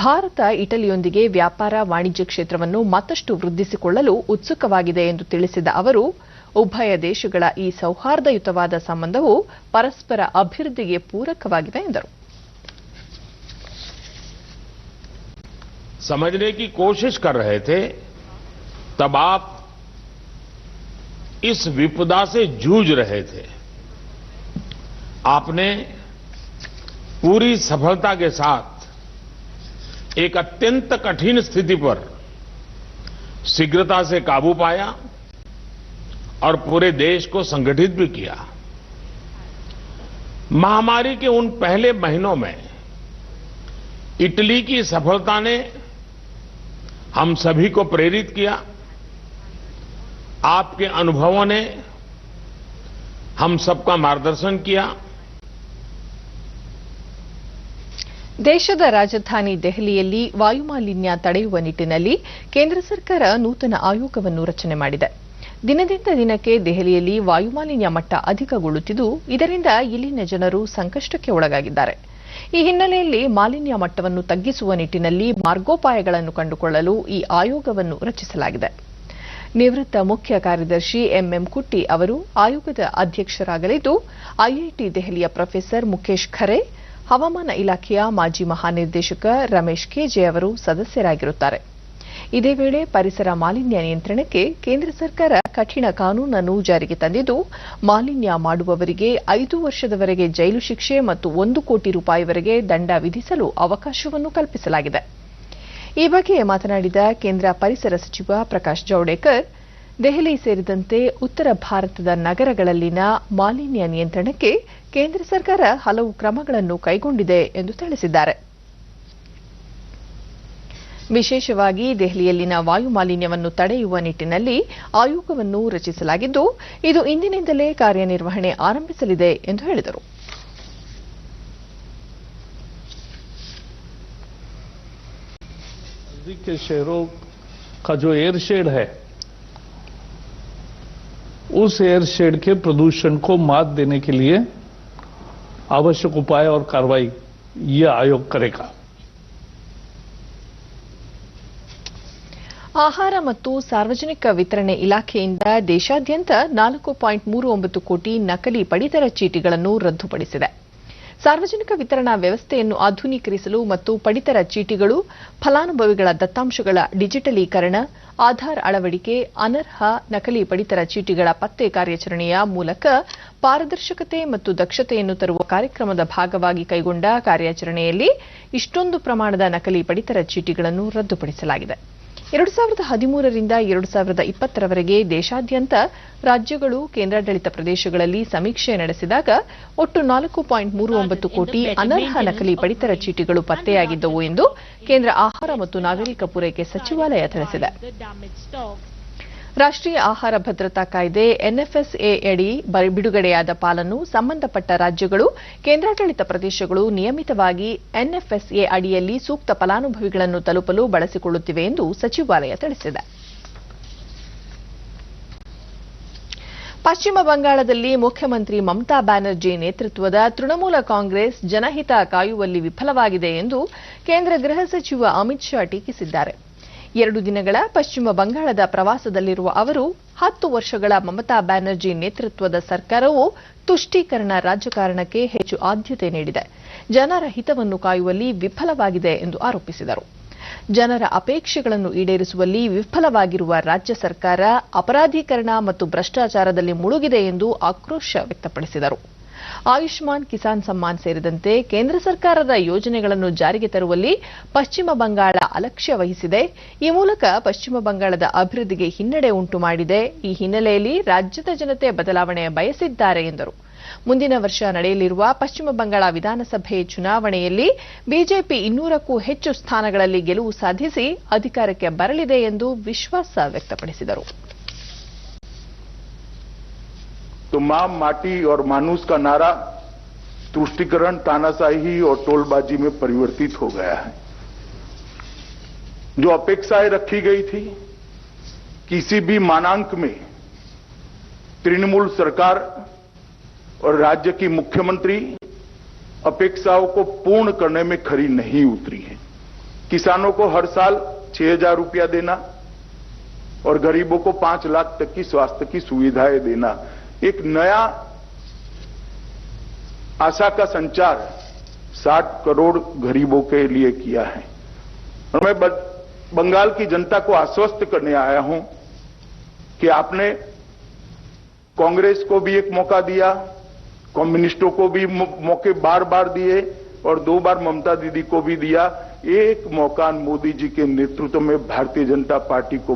ಭಾರತ ಇಟಲಿಯೊಂದಿಗೆ ವ್ಯಾಪಾರ ವಾಣಿಜ್ಯ ಕ್ಷೇತ್ರವನ್ನು ಮತ್ತಷ್ಟು ವೃದ್ಧಿಸಿಕೊಳ್ಳಲು ಉತ್ಸುಕವಾಗಿದೆ ಎಂದು ತಿಳಿಸಿದ ಅವರು, ಉಭಯ ದೇಶಗಳ ಈ ಸೌಹಾರ್ದಯುತವಾದ ಸಂಬಂಧವು ಪರಸ್ಪರ ಅಭಿವೃದ್ಧಿಗೆ ಪೂರಕವಾಗಿದೆ ಎಂದರು. समझने की कोशिश कर रहे थे, तब आप इस विपदा से जूझ रहे थे. आपने पूरी सफलता के साथ एक अत्यंत कठिन स्थिति पर शीघ्रता से काबू पाया और पूरे देश को संगठित भी किया. महामारी के उन पहले महीनों में इटली की सफलता ने हम सभी को प्रेरित किया. आपके अनुभवों ने हम सबका मार्गदर्शन किया. ದೇಶದ ರಾಜಧಾನಿ ದೆಹಲಿಯಲ್ಲಿ ವಾಯುಮಾಲಿನ್ಯ ತಡೆಯುವ ನಿಟ್ಟಿನಲ್ಲಿ ಕೇಂದ್ರ ಸರ್ಕಾರ ನೂತನ ಆಯೋಗವನ್ನು ರಚನೆ ಮಾಡಿದೆ. ದಿನದಿಂದ ದಿನಕ್ಕೆ ದೆಹಲಿಯಲ್ಲಿ ವಾಯುಮಾಲಿನ್ಯ ಮಟ್ಟ ಅಧಿಕಗೊಳ್ಳುತ್ತಿದ್ದು ಇದರಿಂದ ಇಲ್ಲಿನ ಜನರು ಸಂಕಷ್ಟಕ್ಕೆ ಒಳಗಾಗಿದ್ದಾರೆ. ಈ ಹಿನ್ನೆಲೆಯಲ್ಲಿ ಮಾಲಿನ್ಯ ಮಟ್ಟವನ್ನು ತಗ್ಗಿಸುವ ನಿಟ್ಟಿನಲ್ಲಿ ಮಾರ್ಗೋಪಾಯಗಳನ್ನು ಕಂಡುಕೊಳ್ಳಲು ಈ ಆಯೋಗವನ್ನು ರಚಿಸಲಾಗಿದೆ. ನಿವೃತ್ತ ಮುಖ್ಯ ಕಾರ್ಯದರ್ಶಿ ಎಂಎಂ ಕುಟ್ಟಿ ಅವರು ಆಯೋಗದ ಅಧ್ಯಕ್ಷರಾಗಲಿದ್ದು, ಐಐಟಿ ದೆಹಲಿಯ ಪ್ರೊಫೆಸರ್ ಮುಖೇಶ್ ಖರೆ, ಹವಾಮಾನ ಇಲಾಖೆಯ ಮಾಜಿ ಮಹಾನಿರ್ದೇಶಕ ರಮೇಶ್ ಕೆಜೆ ಅವರು ಸದಸ್ಯರಾಗಿರುತ್ತಾರೆ. ಇದೇ ವೇಳೆ ಪರಿಸರ ಮಾಲಿನ್ಯ ನಿಯಂತ್ರಣಕ್ಕೆ ಕೇಂದ್ರ ಸರ್ಕಾರ ಕಠಿಣ ಕಾನೂನನ್ನು ಜಾರಿಗೆ ತಂದಿದ್ದು, ಮಾಲಿನ್ಯ ಮಾಡುವವರಿಗೆ 5 ವರ್ಷದವರೆಗೆ ಜೈಲು ಶಿಕ್ಷೆ ಮತ್ತು 1 ಕೋಟಿ ರೂಪಾಯಿವರೆಗೆ ದಂಡ ವಿಧಿಸಲು ಅವಕಾಶವನ್ನು ಕಲ್ಪಿಸಲಾಗಿದೆ. ಈ ಬಗ್ಗೆ ಮಾತನಾಡಿದ ಕೇಂದ್ರ ಪರಿಸರ ಸಚಿವ ಪ್ರಕಾಶ್ ಜಾವಡೇಕರ್, ದೆಹಲಿ ಸೇರಿದಂತೆ ಉತ್ತರ ಭಾರತದ ನಗರಗಳಲ್ಲಿನ ಮಾಲಿನ್ಯ ನಿಯಂತ್ರಣಕ್ಕೆ ಕೇಂದ್ರ ಸರ್ಕಾರ ಹಲವು ಕ್ರಮಗಳನ್ನು ಕೈಗೊಂಡಿದೆ ಎಂದು ತಿಳಿಸಿದ್ದಾರೆ. ವಿಶೇಷವಾಗಿ ದೆಹಲಿಯಲ್ಲಿನ ವಾಯು ಮಾಲಿನ್ಯವನ್ನು ತಡೆಯುವ ನಿಟ್ಟಿನಲ್ಲಿ ಆಯೋಗವನ್ನು ರಚಿಸಲಾಗಿದ್ದು, ಇದು ಇಂದಿನಿಂದಲೇ ಕಾರ್ಯನಿರ್ವಹಣೆ ಆರಂಭಿಸಲಿದೆ ಎಂದು ಹೇಳಿದರು. नजदीक के शहरों का जो एयर शेड है, उस एयर शेड के प्रदूषण को मात देने के लिए आवश्यक उपाय और कार्रवाई ये आयोग करेगा. ಆಹಾರ ಮತ್ತು ಸಾರ್ವಜನಿಕ ವಿತರಣೆ ಇಲಾಖೆಯಿಂದ ದೇಶಾದ್ಯಂತ 4.39 ಕೋಟಿ ನಕಲಿ ಪಡಿತರ ಚೀಟಿಗಳನ್ನು ರದ್ದುಪಡಿಸಿದೆ. ಸಾರ್ವಜನಿಕ ವಿತರಣಾ ವ್ಯವಸ್ಥೆಯನ್ನು ಆಧುನೀಕರಿಸಲು ಮತ್ತು ಪಡಿತರ ಚೀಟಿಗಳು, ಫಲಾನುಭವಿಗಳ ದತ್ತಾಂಶಗಳ ಡಿಜಿಟಲೀಕರಣ, ಆಧಾರ್ ಅಳವಡಿಕೆ, ಅನರ್ಹ ನಕಲಿ ಪಡಿತರ ಚೀಟಿಗಳ ಪತ್ತೆ ಕಾರ್ಯಾಚರಣೆಯ ಮೂಲಕ ಪಾರದರ್ಶಕತೆ ಮತ್ತು ದಕ್ಷತೆಯನ್ನು ತರುವ ಕಾರ್ಯಕ್ರಮದ ಭಾಗವಾಗಿ ಕೈಗೊಂಡ ಕಾರ್ಯಾಚರಣೆಯಲ್ಲಿ ಇಷ್ಟೊಂದು ಪ್ರಮಾಣದ ನಕಲಿ ಪಡಿತರ ಚೀಟಿಗಳನ್ನು ರದ್ದುಪಡಿಸಲಾಗಿದೆ. 2013ರಿಂದ 2020ರವರೆಗೆ ದೇಶಾದ್ಯಂತ ರಾಜ್ಯಗಳು ಕೇಂದ್ರಾಡಳಿತ ಪ್ರದೇಶಗಳಲ್ಲಿ ಸಮೀಕ್ಷೆ ನಡೆಸಿದಾಗ ಒಟ್ಟು 4.39 ಕೋಟಿ ಅನರ್ಹ ನಕಲಿ ಪಡಿತರ ಚೀಟಿಗಳು ಪತ್ತೆಯಾಗಿದ್ದವು ಎಂದು ಕೇಂದ್ರ ಆಹಾರ ಮತ್ತು ನಾಗರಿಕ ಪೂರೈಕೆ ಸಚಿವಾಲಯ ತಿಳಿಸಿದೆ. ರಾಷ್ಟ್ರೀಯ ಆಹಾರ ಭದ್ರತಾ ಕಾಯ್ದೆ ಎನ್ಎಫ್ಎಸ್ಎ ಅಡಿ ಬಿಡುಗಡೆಯಾದ ಪಾಲನ್ನು ಸಂಬಂಧಪಟ್ಟ ರಾಜ್ಯಗಳು ಕೇಂದ್ರಾಡಳಿತ ಪ್ರದೇಶಗಳು ನಿಯಮಿತವಾಗಿ ಎನ್ಎಫ್ಎಸ್ಎ ಅಡಿಯಲ್ಲಿ ಸೂಕ್ತ ಫಲಾನುಭವಿಗಳನ್ನು ತಲುಪಲು ಬಳಸಿಕೊಳ್ಳುತ್ತಿವೆ ಎಂದು ಸಚಿವಾಲಯ ತಿಳಿಸಿದೆ. ಪಶ್ಚಿಮ ಬಂಗಾಳದಲ್ಲಿ ಮುಖ್ಯಮಂತ್ರಿ ಮಮತಾ ಬ್ಯಾನರ್ಜಿ ನೇತೃತ್ವದ ತೃಣಮೂಲ ಕಾಂಗ್ರೆಸ್ ಜನಹಿತ ಕಾಯುವಲ್ಲಿ ವಿಫಲವಾಗಿದೆ ಎಂದು ಕೇಂದ್ರ ಗೃಹ ಸಚಿವ ಅಮಿತ್ ಶಾ ಟೀಕಿಸಿದ್ದಾರೆ. 2 ದಿನಗಳ ಪಶ್ಚಿಮ ಬಂಗಾಳದ ಪ್ರವಾಸದಲ್ಲಿರುವ ಅವರು 10 ವರ್ಷಗಳ ಮಮತಾ ಬ್ಯಾನರ್ಜಿ ನೇತೃತ್ವದ ಸರ್ಕಾರವು ತುಷ್ಟೀಕರಣ ರಾಜಕಾರಣಕ್ಕೆ ಹೆಚ್ಚು ಆದ್ಯತೆ ನೀಡಿದೆ, ಜನರ ಹಿತವನ್ನು ಕಾಯುವಲ್ಲಿ ವಿಫಲವಾಗಿದೆ ಎಂದು ಆರೋಪಿಸಿದರು. ಜನರ ಅಪೇಕ್ಷೆಗಳನ್ನು ಈಡೇರಿಸುವಲ್ಲಿ ವಿಫಲವಾಗಿರುವ ರಾಜ್ಯ ಸರ್ಕಾರ ಅಪರಾಧೀಕರಣ ಮತ್ತು ಭ್ರಷ್ಟಾಚಾರದಲ್ಲಿ ಮುಳುಗಿದೆ ಎಂದು ಆಕ್ರೋಶ ವ್ಯಕ್ತಪಡಿಸಿದರು. ಆಯುಷ್ಮಾನ್ ಕಿಸಾನ್ ಸಮ್ಮಾನ್ ಸೇರಿದಂತೆ ಕೇಂದ್ರ ಸರ್ಕಾರದ ಯೋಜನೆಗಳನ್ನು ಜಾರಿಗೆ ತರುವಲ್ಲಿ ಪಶ್ಚಿಮ ಬಂಗಾಳ ಅಲಕ್ಷ್ಯ ವಹಿಸಿದೆ. ಈ ಮೂಲಕ ಪಶ್ಚಿಮ ಬಂಗಾಳದ ಅಭಿವೃದ್ಧಿಗೆ ಹಿನ್ನಡೆ ಉಂಟು ಮಾಡಿದೆ. ಈ ಹಿನ್ನೆಲೆಯಲ್ಲಿ ರಾಜ್ಯದ ಜನತೆ ಬದಲಾವಣೆ ಬಯಸಿದ್ದಾರೆ ಎಂದರು. ಮುಂದಿನ ವರ್ಷ ನಡೆಯಲಿರುವ ಪಶ್ಚಿಮ ಬಂಗಾಳ ವಿಧಾನಸಭೆ ಚುನಾವಣೆಯಲ್ಲಿ ಬಿಜೆಪಿ 200ಕ್ಕೂ ಹೆಚ್ಚು ಸ್ಥಾನಗಳಲ್ಲಿ ಗೆಲುವು ಸಾಧಿಸಿ ಅಧಿಕಾರಕ್ಕೆ ಬರಲಿದೆ ಎಂದು ವಿಶ್ವಾಸ ವ್ಯಕ್ತಪಡಿಸಿದರು. तो मां, माटी और मानुस का नारा तुष्टीकरण, तानाशाही और टोलबाजी में परिवर्तित हो गया है. जो अपेक्षाएं रखी गई थी किसी भी मानांक में तृणमूल सरकार और राज्य की मुख्यमंत्री अपेक्षाओं को पूर्ण करने में खरी नहीं उतरी है. किसानों को हर साल 6,000 रुपया देना और गरीबों को 5 लाख तक की स्वास्थ्य की सुविधाएं देना, एक नया आशा का संचार 60 करोड़ गरीबों के लिए किया है. और मैं बंगाल की जनता को आश्वस्त करने आया हूं कि आपने कांग्रेस को भी एक मौका दिया, कम्युनिस्टों को भी मौके बार बार दिए और 2 बार ममता दीदी को भी दिया. एक मौका मोदी जी के नेतृत्व में भारतीय जनता पार्टी को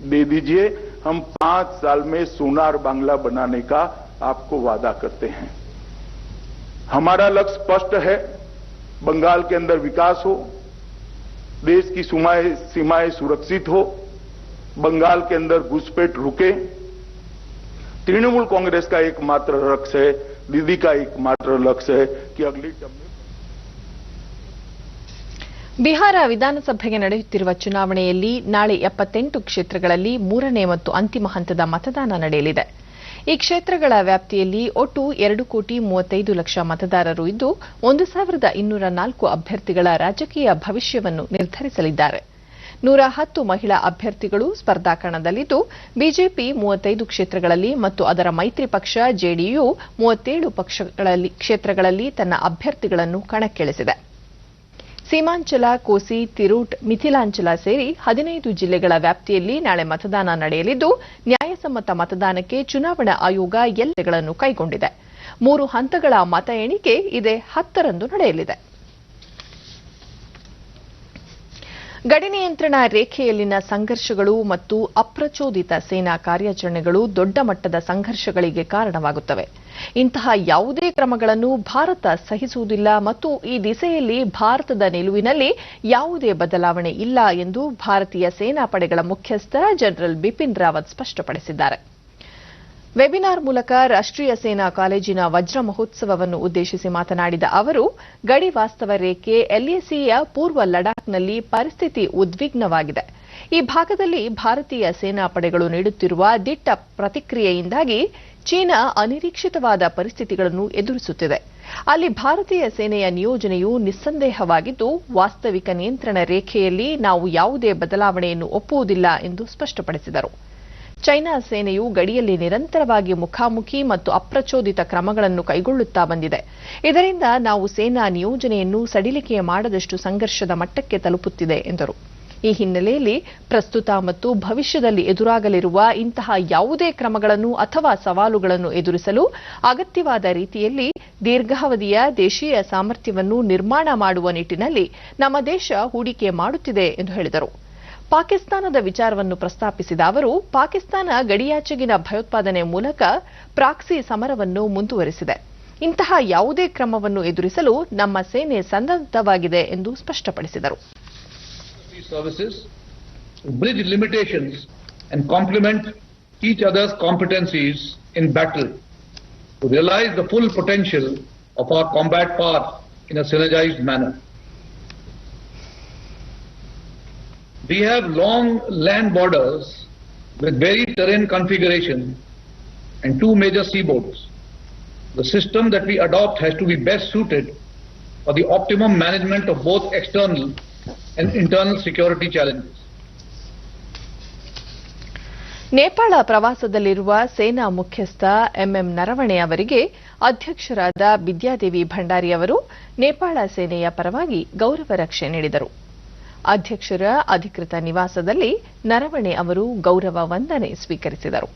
दे दीजिए. हम 5 साल में सोनार बांग्ला बनाने का आपको वादा करते हैं. हमारा लक्ष्य स्पष्ट है, बंगाल के अंदर विकास हो, देश की सीमाएं सुरक्षित हो, बंगाल के अंदर घुसपैठ रुके. तृणमूल कांग्रेस का एकमात्र लक्ष्य है, दीदी का एकमात्र लक्ष्य है कि अगली टर्म में ಬಿಹಾರ ವಿಧಾನಸಭೆಗೆ ನಡೆಯುತ್ತಿರುವ ಚುನಾವಣೆಯಲ್ಲಿ ನಾಳೆ 78 ಕ್ಷೇತ್ರಗಳಲ್ಲಿ 3ನೇ ಮತ್ತು ಅಂತಿಮ ಹಂತದ ಮತದಾನ ನಡೆಯಲಿದೆ. ಈ ಕ್ಷೇತ್ರಗಳ ವ್ಯಾಪ್ತಿಯಲ್ಲಿ ಒಟ್ಟು 2,35,00,000 ಮತದಾರರು ಇದ್ದು 1,204 ಅಭ್ಯರ್ಥಿಗಳ ರಾಜಕೀಯ ಭವಿಷ್ಯವನ್ನು ನಿರ್ಧರಿಸಲಿದ್ದಾರೆ. 110 ಮಹಿಳಾ ಅಭ್ಯರ್ಥಿಗಳು ಸ್ಪರ್ಧಾ ಕಣದಲ್ಲಿದ್ದು ಬಿಜೆಪಿ 35 ಕ್ಷೇತ್ರಗಳಲ್ಲಿ ಮತ್ತು ಅದರ ಮೈತ್ರಿ ಪಕ್ಷ ಜೆಡಿಯು 37 ಕ್ಷೇತ್ರಗಳಲ್ಲಿ ತನ್ನ ಅಭ್ಯರ್ಥಿಗಳನ್ನು ಕಣಕ್ಕಿಳಿಸಿದೆ. ಸೀಮಾಂಚಲ, ಕೋಸಿ, ತಿರೂಟ್, ಮಿಥಿಲಾಂಚಲ ಸೇರಿ 15 ಜಿಲ್ಲೆಗಳ ವ್ಯಾಪ್ತಿಯಲ್ಲಿ ನಾಳೆ ಮತದಾನ ನಡೆಯಲಿದ್ದು ನ್ಯಾಯಸಮ್ಮತ ಮತದಾನಕ್ಕೆ ಚುನಾವಣಾ ಆಯೋಗ ಎಲ್ಲ ಸಿದ್ಧತೆಗಳನ್ನು ಕೈಗೊಂಡಿದೆ. 3 ಹಂತಗಳ ಮತ ಎಣಿಕೆ ಇದೇ 10ರಂದು ನಡೆಯಲಿದೆ. ಗಡಿ ನಿಯಂತ್ರಣ ರೇಖೆಯಲ್ಲಿನ ಸಂಘರ್ಷಗಳು ಮತ್ತು ಅಪ್ರಚೋದಿತ ಸೇನಾ ಕಾರ್ಯಾಚರಣೆಗಳು ದೊಡ್ಡ ಮಟ್ಟದ ಸಂಘರ್ಷಗಳಿಗೆ ಕಾರಣವಾಗುತ್ತವೆ. ಇಂತಹ ಯಾವುದೇ ಕ್ರಮಗಳನ್ನು ಭಾರತ ಸಹಿಸುವುದಿಲ್ಲ ಮತ್ತು ಈ ದಿಸೆಯಲ್ಲಿ ಭಾರತದ ನಿಲುವಿನಲ್ಲಿ ಯಾವುದೇ ಬದಲಾವಣೆ ಇಲ್ಲ ಎಂದು ಭಾರತೀಯ ಸೇನಾ ಪಡೆಗಳ ಮುಖ್ಯಸ್ಥ ಜನರಲ್ ಬಿಪಿನ್ ರಾವತ್ ಸ್ಪಷ್ಟಪಡಿಸಿದ್ದಾರೆ. ವೆಬಿನಾರ್ ಮೂಲಕ ರಾಷ್ಟ್ರೀಯ ಸೇನಾ ಕಾಲೇಜಿನ ವಜ್ರ ಮಹೋತ್ಸವವನ್ನು ಉದ್ದೇಶಿಸಿ ಮಾತನಾಡಿದ ಅವರು, ಗಡಿ ವಾಸ್ತವ ರೇಖೆ ಎಲ್ಎಸಿಯ ಪೂರ್ವ ಲಡಾಖ್ನಲ್ಲಿ ಪರಿಸ್ಥಿತಿ ಉದ್ವಿಗ್ನವಾಗಿದೆ. ಈ ಭಾಗದಲ್ಲಿ ಭಾರತೀಯ ಸೇನಾ ಪಡೆಗಳು ನೀಡುತ್ತಿರುವ ದಿಟ್ಟ ಪ್ರತಿಕ್ರಿಯೆಯಿಂದಾಗಿ ಚೀನಾ ಅನಿರೀಕ್ಷಿತವಾದ ಪರಿಸ್ಥಿತಿಗಳನ್ನು ಎದುರಿಸುತ್ತಿದೆ. ಅಲ್ಲಿ ಭಾರತೀಯ ಸೇನೆಯ ನಿಯೋಜನೆಯು ನಿಸ್ಸಂದೇಹವಾಗಿದ್ದು, ವಾಸ್ತವಿಕ ನಿಯಂತ್ರಣ ರೇಖೆಯಲ್ಲಿ ನಾವು ಯಾವುದೇ ಬದಲಾವಣೆಯನ್ನು ಒಪ್ಪುವುದಿಲ್ಲ ಎಂದು ಸ್ಪಷ್ಟಪಡಿಸಿದರು. ಚೈನಾ ಸೇನೆಯು ಗಡಿಯಲ್ಲಿ ನಿರಂತರವಾಗಿ ಮುಖಾಮುಖಿ ಮತ್ತು ಅಪ್ರಚೋದಿತ ಕ್ರಮಗಳನ್ನು ಕೈಗೊಳ್ಳುತ್ತಾ ಬಂದಿದೆ. ಇದರಿಂದ ನಾವು ಸೇನಾ ನಿಯೋಜನೆಯನ್ನು ಸಡಿಲಿಕೆ ಮಾಡದಷ್ಟು ಸಂಘರ್ಷದ ಮಟ್ಟಕ್ಕೆ ತಲುಪುತ್ತಿದೆ ಎಂದರು. ಈ ಹಿನ್ನೆಲೆಯಲ್ಲಿ ಪ್ರಸ್ತುತ ಮತ್ತು ಭವಿಷ್ಯದಲ್ಲಿ ಎದುರಾಗಲಿರುವ ಇಂತಹ ಯಾವುದೇ ಕ್ರಮಗಳನ್ನು ಅಥವಾ ಸವಾಲುಗಳನ್ನು ಎದುರಿಸಲು ಅಗತ್ಯವಾದ ರೀತಿಯಲ್ಲಿ ದೀರ್ಘಾವಧಿಯ ದೇಶೀಯ ಸಾಮರ್ಥ್ಯವನ್ನು ನಿರ್ಮಾಣ ಮಾಡುವ ನಿಟ್ಟಿನಲ್ಲಿ ನಮ್ಮ ದೇಶ ಹೂಡಿಕೆ ಮಾಡುತ್ತಿದೆ ಎಂದು ಹೇಳಿದರು. ಪಾಕಿಸ್ತಾನದ ವಿಚಾರವನ್ನು ಪ್ರಸ್ತಾಪಿಸಿದ ಅವರು ಪಾಕಿಸ್ತಾನ ಗಡಿಯಾಚೆಗಿನ ಭಯೋತ್ಪಾದನೆ ಮೂಲಕ ಪ್ರಾಕ್ಸಿ ಸಮರವನ್ನು ಮುಂದುವರೆಸಿದೆ. ಇಂತಹ ಯಾವುದೇ ಕ್ರಮವನ್ನು ಎದುರಿಸಲು ನಮ್ಮ ಸೇನೆ ಸನ್ನದ್ಧವಾಗಿದೆ ಎಂದು ಸ್ಪಷ್ಟಪಡಿಸಿದರು. Bridge limitations and complement each other's competencies in battle to realize the full potential of our combat power in a synergized manner. We have long land borders with varied terrain configuration and two major seaboards. The system that we adopt has to be best suited for the optimum management of both external and internal security challenges. Nepal ಪ್ರವಾಸದಲ್ಲಿರುವ ಸೇನಾ ಮುಖ್ಯಸ್ಥ MM Naravane ಅವರಿಗೆ ಅಧ್ಯಕ್ಷರಾದ ಬಿದ್ಯಾದೇವಿ ಭಂಡಾರಿ ಅವರು ನೇಪಾಳ ಸೇನೆಯ ಪರವಾಗಿ ಗೌರವ ರಕ್ಷೆ ನೀಡಿದರು. ಅಧ್ಯಕ್ಷರ ಅಧಿಕೃತ ನಿವಾಸದಲ್ಲಿ ನರವಣೆ ಅವರು ಗೌರವ ವಂದನೆ ಸ್ವೀಕರಿಸಿದರು.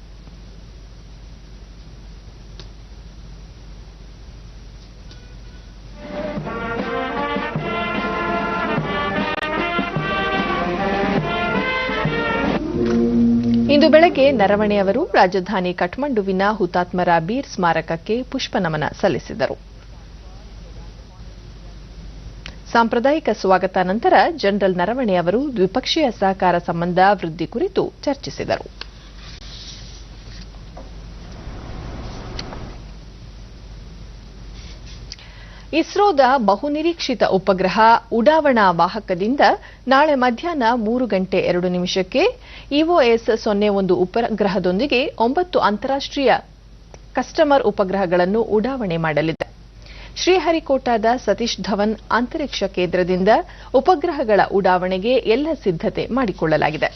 ಇಂದು ಬೆಳಗ್ಗೆ ನರವಣೆ ಅವರು ರಾಜಧಾನಿ ಕಠ್ಮಂಡುವಿನ ಹುತಾತ್ಮರ ಬೀರ್ ಸ್ಮಾರಕಕ್ಕೆ ಪುಷ್ಪನಮನ ಸಲ್ಲಿಸಿದರು. ಸಾಂಪ್ರದಾಯಿಕ ಸ್ವಾಗತ ನಂತರ ಜನರಲ್ ನರವಣೆ ಅವರು ದ್ವಿಪಕ್ಷೀಯ ಸಹಕಾರ ಸಂಬಂಧ ವೃದ್ಧಿ ಕುರಿತು ಚರ್ಚಿಸಿದರು. ಇಸ್ರೋದ ಬಹುನಿರೀಕ್ಷಿತ ಉಪಗ್ರಹ ಉಡಾವಣಾ ವಾಹಕದಿಂದ ನಾಳೆ ಮಧ್ಯಾಹ್ನ 3:02 ಇಒಎಸ್ 01 ಉಪಗ್ರಹದೊಂದಿಗೆ 9 ಅಂತಾರಾಷ್ಟ್ರೀಯ ಕಸ್ಟಮರ್ ಉಪಗ್ರಹಗಳನ್ನು ಉಡಾವಣೆ ಮಾಡಲಿದೆ. ಶ್ರೀಹರಿಕೋಟಾದ ಸತೀಶ್ ಧವನ್ ಅಂತರಿಕ್ಷ ಕೇಂದ್ರದಿಂದ ಉಪಗ್ರಹಗಳ ಉಡಾವಣೆಗೆ ಎಲ್ಲ ಸಿದ್ಧತೆ ಮಾಡಿಕೊಳ್ಳಲಾಗಿದೆ.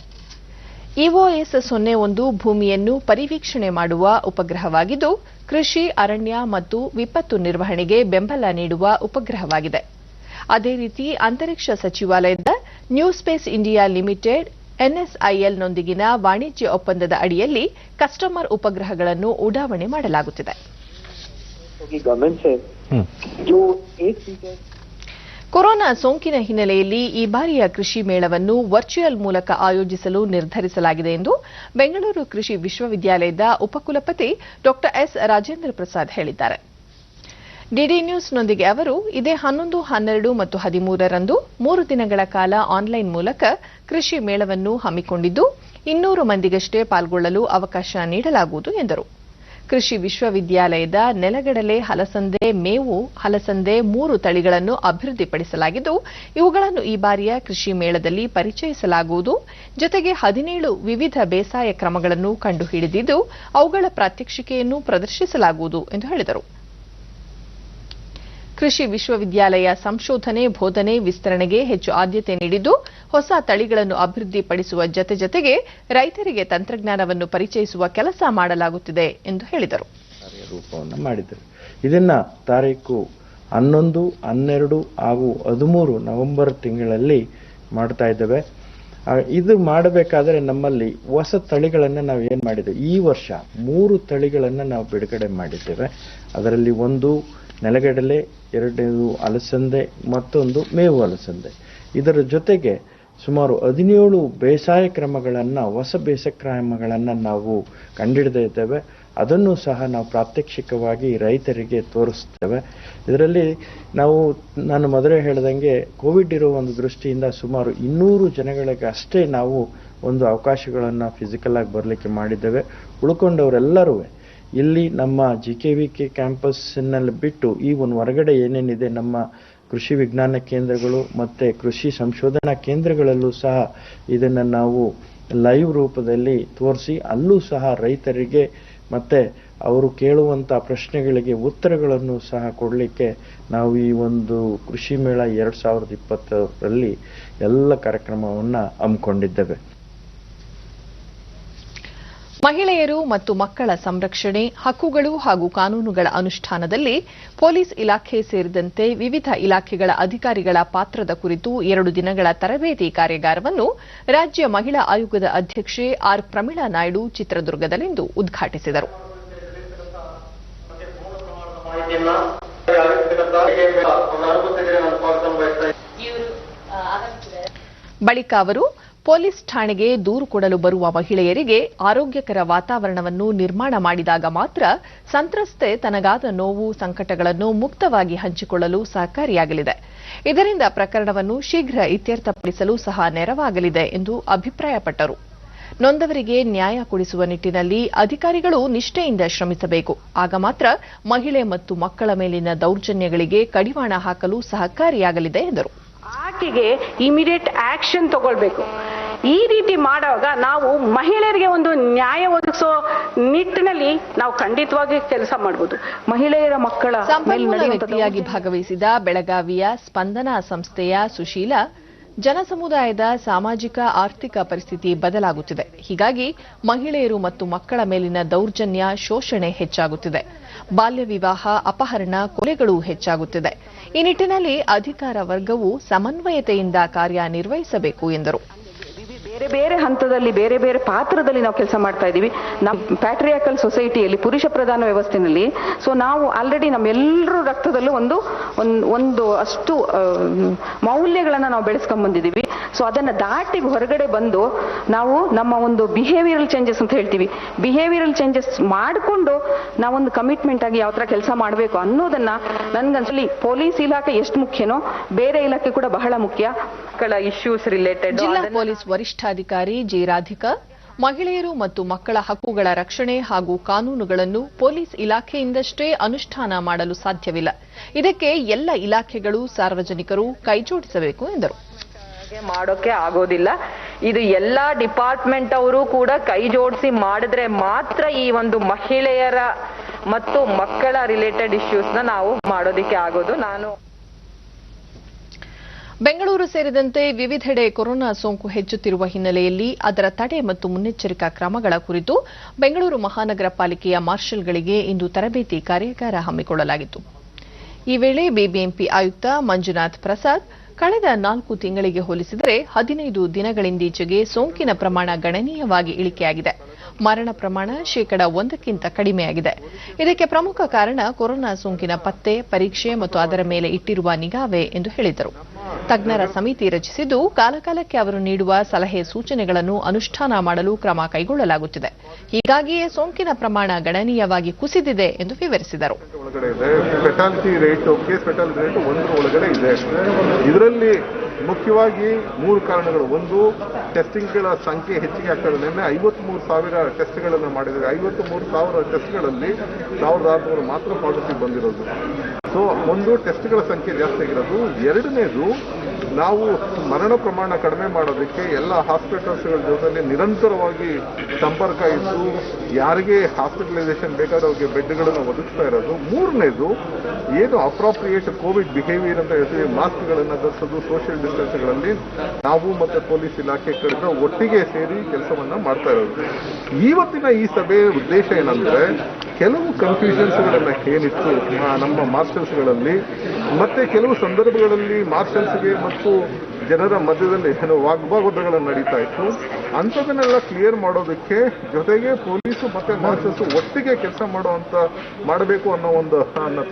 ಇಒಎಸ್ 01 ಭೂಮಿಯನ್ನು ಪರಿವೀಕ್ಷಣೆ ಮಾಡುವ ಉಪಗ್ರಹವಾಗಿದ್ದು ಕೃಷಿ, ಅರಣ್ಯ ಮತ್ತು ವಿಪತ್ತು ನಿರ್ವಹಣೆಗೆ ಬೆಂಬಲ ನೀಡುವ ಉಪಗ್ರಹವಾಗಿದೆ. ಅದೇ ರೀತಿ ಅಂತರಿಕ್ಷ ಸಚಿವಾಲಯದ ನ್ಯೂ ಸ್ಪೇಸ್ ಇಂಡಿಯಾ ಲಿಮಿಟೆಡ್ ಎನ್ಎಸ್ಐಎಲ್ನೊಂದಿಗಿನ ವಾಣಿಜ್ಯ ಒಪ್ಪಂದದ ಅಡಿಯಲ್ಲಿ ಕಸ್ಟಮರ್ ಉಪಗ್ರಹಗಳನ್ನು ಉಡಾವಣೆ ಮಾಡಲಾಗುತ್ತಿದೆ. ಕೊರೋನಾ ಸೋಂಕಿನ ಹಿನ್ನೆಲೆಯಲ್ಲಿ ಈ ಬಾರಿಯ ಕೃಷಿ ಮೇಳವನ್ನು ವರ್ಚುವಲ್ ಮೂಲಕ ಆಯೋಜಿಸಲು ನಿರ್ಧರಿಸಲಾಗಿದೆ ಎಂದು ಬೆಂಗಳೂರು ಕೃಷಿ ವಿಶ್ವವಿದ್ಯಾಲಯದ ಉಪಕುಲಪತಿ ಡಾ ಎಸ್ ರಾಜೇಂದ್ರ ಪ್ರಸಾದ್ ಹೇಳಿದ್ದಾರೆ. ಡಿಡಿ ನ್ಯೂಸ್ನೊಂದಿಗೆ ಅವರು ಇದೇ 11, 12 ಮತ್ತು 13ರಂದು 3 ದಿನಗಳ ಕಾಲ ಆನ್ಲೈನ್ ಮೂಲಕ ಕೃಷಿ ಮೇಳವನ್ನು ಹಮ್ಮಿಕೊಂಡಿದ್ದು 200 ಮಂದಿಗಷ್ಟೇ ಪಾಲ್ಗೊಳ್ಳಲು ಅವಕಾಶ ನೀಡಲಾಗುವುದು ಎಂದರು. ಕೃಷಿ ವಿಶ್ವವಿದ್ಯಾಲಯದ ನೆಲಗಡಲೆ, ಹಲಸಂದೆ, ಮೇವು, ಹಲಸಂದೆ 3 ತಳಿಗಳನ್ನು ಅಭಿವೃದ್ಧಿಪಡಿಸಲಾಗಿದ್ದು ಇವುಗಳನ್ನು ಈ ಬಾರಿಯ ಕೃಷಿ ಮೇಳದಲ್ಲಿ ಪರಿಚಯಿಸಲಾಗುವುದು. ಜೊತೆಗೆ 17 ವಿವಿಧ ಬೇಸಾಯ ಕ್ರಮಗಳನ್ನು ಕಂಡುಹಿಡಿದಿದ್ದು ಅವುಗಳ ಪ್ರಾತ್ಯಕ್ಷಿಕೆಯನ್ನು ಪ್ರದರ್ಶಿಸಲಾಗುವುದು ಎಂದು ಹೇಳಿದರು. ಕೃಷಿ ವಿಶ್ವವಿದ್ಯಾಲಯ ಸಂಶೋಧನೆ, ಬೋಧನೆ, ವಿಸ್ತರಣೆಗೆ ಹೆಚ್ಚು ಆದ್ಯತೆ ನೀಡಿದ್ದು ಹೊಸ ತಳಿಗಳನ್ನು ಅಭಿವೃದ್ಧಿಪಡಿಸುವ ಜೊತೆಗೆ ರೈತರಿಗೆ ತಂತ್ರಜ್ಞಾನವನ್ನು ಪರಿಚಯಿಸುವ ಕೆಲಸ ಮಾಡಲಾಗುತ್ತಿದೆ ಎಂದು ಹೇಳಿದರು. ರೂಪವನ್ನು ಮಾಡಿದರು. ಇದನ್ನ ತಾರೀಕು 11, 12 ಹಾಗೂ 13 ನವೆಂಬರ್ ತಿಂಗಳಲ್ಲಿ ಮಾಡ್ತಾ ಇದ್ದೇವೆ. ಇದು ಮಾಡಬೇಕಾದ್ರೆ ನಮ್ಮಲ್ಲಿ ಹೊಸ ತಳಿಗಳನ್ನು ನಾವು ಏನು ಮಾಡಿದ್ದೇವೆ, ಈ ವರ್ಷ 3 ತಳಿಗಳನ್ನು ನಾವು ಬಿಡುಗಡೆ ಮಾಡಿದ್ದೇವೆ. ಅದರಲ್ಲಿ ಒಂದು ನೆಲಗಡಲೆ, 2 ಅಲಸಂದೆ, ಮತ್ತೊಂದು ಮೇವು ಅಲಸಂದೆ. ಇದರ ಜೊತೆಗೆ ಸುಮಾರು 17 ಬೇಸಾಯ ಕ್ರಮಗಳನ್ನು, ಹೊಸ ಬೇಸಾಯ ಕ್ರಮಗಳನ್ನು ನಾವು ಕಂಡುಹಿಡಿದಿದ್ದೇವೆ. ಅದನ್ನು ಸಹ ನಾವು ಪ್ರಾತ್ಯಕ್ಷಿಕವಾಗಿ ರೈತರಿಗೆ ತೋರಿಸ್ತೇವೆ. ಇದರಲ್ಲಿ ನಾನು ಮೊದಲೇ ಹೇಳಿದಂಗೆ ಕೋವಿಡ್ ಇರೋ ಒಂದು ದೃಷ್ಟಿಯಿಂದ ಸುಮಾರು 200 ಜನಗಳಿಗೆ ಅಷ್ಟೇ ನಾವು ಒಂದು ಅವಕಾಶಗಳನ್ನು ಫಿಸಿಕಲ್ ಆಗಿ ಬರಲಿಕ್ಕೆ ಮಾಡಿದ್ದೇವೆ. ಉಳ್ಕೊಂಡವರೆಲ್ಲರೂ ಇಲ್ಲಿ ನಮ್ಮ GKVK ಕ್ಯಾಂಪಸ್ನಲ್ಲಿ ಬಿಟ್ಟು ಈ ಒಂದು ಹೊರಗಡೆ ಏನೇನಿದೆ ನಮ್ಮ ಕೃಷಿ ವಿಜ್ಞಾನ ಕೇಂದ್ರಗಳು ಮತ್ತು ಕೃಷಿ ಸಂಶೋಧನಾ ಕೇಂದ್ರಗಳಲ್ಲೂ ಸಹ ಇದನ್ನು ನಾವು ಲೈವ್ ರೂಪದಲ್ಲಿ ತೋರಿಸಿ ಅಲ್ಲೂ ಸಹ ರೈತರಿಗೆ ಮತ್ತು ಅವರು ಕೇಳುವಂಥ ಪ್ರಶ್ನೆಗಳಿಗೆ ಉತ್ತರಗಳನ್ನು ಸಹ ಕೊಡಲಿಕ್ಕೆ ನಾವು ಈ ಒಂದು ಕೃಷಿ ಮೇಳ 2020ರಲ್ಲಿ ಎಲ್ಲ ಕಾರ್ಯಕ್ರಮವನ್ನು ಹಮ್ಮಿಕೊಂಡಿದ್ದೇವೆ. ಮಹಿಳೆಯರು ಮತ್ತು ಮಕ್ಕಳ ಸಂರಕ್ಷಣೆ, ಹಕ್ಕುಗಳು ಹಾಗೂ ಕಾನೂನುಗಳ ಅನುಷ್ಠಾನದಲ್ಲಿ ಪೊಲೀಸ್ ಇಲಾಖೆ ಸೇರಿದಂತೆ ವಿವಿಧ ಇಲಾಖೆಗಳ ಅಧಿಕಾರಿಗಳ ಪಾತ್ರದ ಕುರಿತು 2 ದಿನಗಳ ತರಬೇತಿ ಕಾರ್ಯಾಗಾರವನ್ನು ರಾಜ್ಯ ಮಹಿಳಾ ಆಯೋಗದ ಅಧ್ಯಕ್ಷೆ ಆರ್ ಪ್ರಮೀಳಾ ನಾಯ್ಡು ಚಿತ್ರದುರ್ಗದಲ್ಲಿಂದು ಉದ್ಘಾಟಿಸಿದರು. ಬಳಿಕ ಅವರು ಪೊಲೀಸ್ ಠಾಣೆಗೆ ದೂರು ಕೊಡಲು ಬರುವ ಮಹಿಳೆಯರಿಗೆ ಆರೋಗ್ಯಕರ ವಾತಾವರಣವನ್ನು ನಿರ್ಮಾಣ ಮಾಡಿದಾಗ ಮಾತ್ರ ಸಂತ್ರಸ್ತೆ ತನಗಾದ ನೋವು ಸಂಕಟಗಳನ್ನು ಮುಕ್ತವಾಗಿ ಹಂಚಿಕೊಳ್ಳಲು ಸಹಕಾರಿಯಾಗಲಿದೆ. ಇದರಿಂದ ಪ್ರಕರಣವನ್ನು ಶೀಘ್ರ ಇತ್ಯರ್ಥಪಡಿಸಲು ಸಹ ನೆರವಾಗಲಿದೆ ಎಂದು ಅಭಿಪ್ರಾಯಪಟ್ಟರು. ನೊಂದವರಿಗೆ ನ್ಯಾಯ ಕೊಡಿಸುವ ನಿಟ್ಟಿನಲ್ಲಿ ಅಧಿಕಾರಿಗಳು ನಿಷ್ಠೆಯಿಂದ ಶ್ರಮಿಸಬೇಕು. ಆಗ ಮಾತ್ರ ಮಹಿಳೆ ಮತ್ತು ಮಕ್ಕಳ ಮೇಲಿನ ದೌರ್ಜನ್ಯಗಳಿಗೆ ಕಡಿವಾಣ ಹಾಕಲು ಸಹಕಾರಿಯಾಗಲಿದೆ ಎಂದರು. ಆಕೆಗೆ ಇಮಿಡಿಯೇಟ್ ಆಕ್ಷನ್ ತಗೊಳ್ಬೇಕು. ಈ ರೀತಿ ಮಾಡುವಾಗ ನಾವು ಮಹಿಳೆಯರಿಗೆ ಒಂದು ನ್ಯಾಯ ಒದಗಿಸೋ ನಿಟ್ಟಿನಲ್ಲಿ ನಾವು ಖಂಡಿತವಾಗಿ ಕೆಲಸ ಮಾಡಬಹುದು. ಮಹಿಳೆಯರ ಮಕ್ಕಳ ಸಂಪನ್ಮೂಲ ವ್ಯಕ್ತಿಯಾಗಿ ಭಾಗವಹಿಸಿದ ಬೆಳಗಾವಿಯ ಸ್ಪಂದನಾ ಸಂಸ್ಥೆಯ ಸುಶೀಲಾ, ಜನಸಮುದಾಯದ ಸಾಮಾಜಿಕ ಆರ್ಥಿಕ ಪರಿಸ್ಥಿತಿ ಬದಲಾಗುತ್ತಿದೆ. ಹೀಗಾಗಿ ಮಹಿಳೆಯರು ಮತ್ತು ಮಕ್ಕಳ ಮೇಲಿನ ದೌರ್ಜನ್ಯ, ಶೋಷಣೆ ಹೆಚ್ಚಾಗುತ್ತಿದೆ. ಬಾಲ್ಯ ವಿವಾಹ, ಅಪಹರಣ, ಕೊಲೆಗಳು ಹೆಚ್ಚಾಗುತ್ತಿದೆ. ಈ ನಿಟ್ಟಿನಲ್ಲಿ ಅಧಿಕಾರ ವರ್ಗವು ಸಮನ್ವಯತೆಯಿಂದ ಕಾರ್ಯನಿರ್ವಹಿಸಬೇಕು ಎಂದರು. ಬೇರೆ ಬೇರೆ ಹಂತದಲ್ಲಿ ಬೇರೆ ಬೇರೆ ಪಾತ್ರದಲ್ಲಿ ನಾವು ಕೆಲಸ ಮಾಡ್ತಾ ಇದ್ದೀವಿ. ನಮ್ಮ ಪ್ಯಾಟ್ರಿಯಾಕಲ್ ಸೊಸೈಟಿಯಲ್ಲಿ ಪುರುಷ ಪ್ರಧಾನ ವ್ಯವಸ್ಥೆಯಲ್ಲಿ ನಾವು ಆಲ್ರೆಡಿ ನಮ್ಮೆಲ್ಲರೂ ರಕ್ತದಲ್ಲೂ ಒಂದು ಅಷ್ಟು ಮೌಲ್ಯಗಳನ್ನ ನಾವು ಬೆಳೆಸ್ಕೊಂಡ್ ಬಂದಿದ್ದೀವಿ. ಅದನ್ನ ದಾಟಿ ಹೊರಗಡೆ ಬಂದು ನಾವು ನಮ್ಮ ಒಂದು ಬಿಹೇವಿಯರಲ್ ಚೇಂಜಸ್ ಅಂತ ಹೇಳ್ತೀವಿ, ಬಿಹೇವಿಯರಲ್ ಚೇಂಜಸ್ ಮಾಡಿಕೊಂಡು ನಾವೊಂದು ಕಮಿಟ್ಮೆಂಟ್ ಆಗಿ ಯಾವ ತರ ಕೆಲಸ ಮಾಡಬೇಕು ಅನ್ನೋದನ್ನ ನನ್ಗನ್ಸಲಿ ಪೊಲೀಸ್ ಇಲಾಖೆ ಎಷ್ಟು ಮುಖ್ಯನೋ ಬೇರೆ ಇಲಾಖೆ ಕೂಡ ಬಹಳ ಮುಖ್ಯ. ಇಶ್ಯೂಸ್ ರಿಲೇಟೆಡ್ ಜಿಲ್ಲಾ ಪೊಲೀಸ್ ವರಿಷ್ಠಾಧಿಕಾರಿ ಜಿ ರಾಧಿಕಾ, ಮಹಿಳೆಯರು ಮತ್ತು ಮಕ್ಕಳ ಹಕ್ಕುಗಳ ರಕ್ಷಣೆ ಹಾಗೂ ಕಾನೂನುಗಳನ್ನು ಪೊಲೀಸ್ ಇಲಾಖೆಯಿಂದಷ್ಟೇ ಅನುಷ್ಠಾನ ಮಾಡಲು ಸಾಧ್ಯವಿಲ್ಲ. ಇದಕ್ಕೆ ಎಲ್ಲ ಇಲಾಖೆಗಳು, ಸಾರ್ವಜನಿಕರು ಕೈಜೋಡಿಸಬೇಕು ಎಂದರು. ಮಾಡೋಕೆ ಆಗೋದಿಲ್ಲ. ಇದು ಎಲ್ಲಾ ಡಿಪಾರ್ಟ್ಮೆಂಟ್ ಅವರು ಕೂಡ ಕೈ ಜೋಡಿಸಿ ಮಾಡಿದ್ರೆ ಮಾತ್ರ ಈ ಒಂದು ಮಹಿಳೆಯರ ಮತ್ತು ಮಕ್ಕಳ ರಿಲೇಟೆಡ್ ಇಶ್ಯೂಸ್ನ ನಾವು ಮಾಡೋದಿಕ್ಕೆ ಆಗೋದು. ಬೆಂಗಳೂರು ಸೇರಿದಂತೆ ವಿವಿಧೆಡೆ ಕೊರೋನಾ ಸೋಂಕು ಹೆಚ್ಚುತ್ತಿರುವ ಹಿನ್ನೆಲೆಯಲ್ಲಿ ಅದರ ತಡೆ ಮತ್ತು ಮುನ್ನೆಚ್ಚರಿಕಾ ಕ್ರಮಗಳ ಕುರಿತು ಬೆಂಗಳೂರು ಮಹಾನಗರ ಪಾಲಿಕೆಯ ಮಾರ್ಷಲ್ಗಳಿಗೆ ಇಂದು ತರಬೇತಿ ಕಾರ್ಯಾಗಾರ ಹಮ್ಮಿಕೊಳ್ಳಲಾಗಿತ್ತು. ಈ ವೇಳೆ ಬಿಬಿಎಂಪಿ ಆಯುಕ್ತ ಮಂಜುನಾಥ್ ಪ್ರಸಾದ್, ಕಳೆದ 4 ತಿಂಗಳಿಗೆ ಹೋಲಿಸಿದರೆ 15 ದಿನಗಳಿಂದೀಚೆಗೆ ಸೋಂಕಿನ ಪ್ರಮಾಣ ಗಣನೀಯವಾಗಿ ಇಳಿಕೆಯಾಗಿದೆ. ಮರಣ ಪ್ರಮಾಣ 1% ಕಡಿಮೆಯಾಗಿದೆ. ಇದಕ್ಕೆ ಪ್ರಮುಖ ಕಾರಣ ಕೊರೋನಾ ಸೋಂಕಿನ ಪತ್ತೆ, ಪರೀಕ್ಷೆ ಮತ್ತು ಅದರ ಮೇಲೆ ಇಟ್ಟಿರುವ ನಿಗಾವೇ ಎಂದು ಹೇಳಿದರು. ತಜ್ಞರ ಸಮಿತಿ ರಚಿಸಿದ್ದು ಕಾಲಕಾಲಕ್ಕೆ ಅವರು ನೀಡುವ ಸಲಹೆ ಸೂಚನೆಗಳನ್ನು ಅನುಷ್ಠಾನ ಮಾಡಲು ಕ್ರಮ ಕೈಗೊಳ್ಳಲಾಗುತ್ತಿದೆ. ಹೀಗಾಗಿಯೇ ಸೋಂಕಿನ ಪ್ರಮಾಣ ಗಣನೀಯವಾಗಿ ಕುಸಿದಿದೆ ಎಂದು ವಿವರಿಸಿದರು. Fatality rate, case fatality rate 1 ಒಳಗಡೆ ಇದೆ. ಇದರಲ್ಲಿ ಮುಖ್ಯವಾಗಿ 3 ಕಾರಣಗಳು. ಒಂದು, ಟೆಸ್ಟಿಂಗ್ಗಳ ಸಂಖ್ಯೆ ಹೆಚ್ಚಿಗೆ ಆಗ್ತದೆ. ನಿನ್ನೆ 53,000 ಟೆಸ್ಟ್ಗಳನ್ನು ಮಾಡಿದರೆ 53,000 ಟೆಸ್ಟ್ಗಳಲ್ಲಿ 1,600 ಮಾತ್ರ ಪಾಸಿಟಿವ್ ಬಂದಿರೋದು. ಒಂದು, ಟೆಸ್ಟ್ಗಳ ಸಂಖ್ಯೆ ಜಾಸ್ತಿ ಆಗಿರೋದು. ಎರಡನೇದು, ನಾವು ಮರಣ ಪ್ರಮಾಣ ಕಡಿಮೆ ಮಾಡೋದಕ್ಕೆ ಎಲ್ಲ ಹಾಸ್ಪಿಟಲ್ಸ್ಗಳ ಜೊತೆಲಿ ನಿರಂತರವಾಗಿ ಸಂಪರ್ಕ ಇದ್ದು ಯಾರಿಗೆ ಹಾಸ್ಪಿಟಲೈಸೇಷನ್ ಬೇಕಾದವ್ರಿಗೆ ಬೆಡ್ಗಳನ್ನು ಒದಗಿಸ್ತಾ ಇರೋದು. ಮೂರನೇದು, ಏನು ಅಪ್ರಾಪ್ರಿಯೇಟ್ ಕೋವಿಡ್ ಬಿಹೇವಿಯರ್ ಅಂತ ಹೇಳ್ತೀವಿ, ಮಾಸ್ಕ್ಗಳನ್ನು ಧರಿಸೋದು, ಸೋಷಿಯಲ್ ಡಿಸ್ಟೆನ್ಸ್ಗಳಲ್ಲಿ ನಾವು ಮತ್ತು ಪೊಲೀಸ್ ಇಲಾಖೆ ಕಡೆದ ಒಟ್ಟಿಗೆ ಸೇರಿ ಕೆಲಸವನ್ನ ಮಾಡ್ತಾ ಇರೋದು. ಇವತ್ತಿನ ಈ ಸಭೆಯ ಉದ್ದೇಶ ಏನಂದ್ರೆ, ಕೆಲವು ಕನ್ಫ್ಯೂಷನ್ಸ್ಗಳನ್ನ ಏನಿತ್ತು ನಮ್ಮ ಮಾರ್ಷಲ್ಸ್ಗಳಲ್ಲಿ, ಮತ್ತೆ ಕೆಲವು ಸಂದರ್ಭಗಳಲ್ಲಿ ಮಾರ್ಷಲ್ಸ್ಗೆ ಮತ್ತು ಜನರ ಮಧ್ಯದಲ್ಲಿ ವಾಗ್ವಾದಗಳು ನಡೀತಾ ಇತ್ತು. ಅಂಥದನ್ನೆಲ್ಲ ಕ್ಲಿಯರ್ ಮಾಡೋದಕ್ಕೆ, ಜೊತೆಗೆ ಪೊಲೀಸು ಮತ್ತೆ ಮಾರ್ಷಲ್ಸ್ ಒಟ್ಟಿಗೆ ಕೆಲಸ ಮಾಡಬೇಕು ಅನ್ನೋ ಒಂದು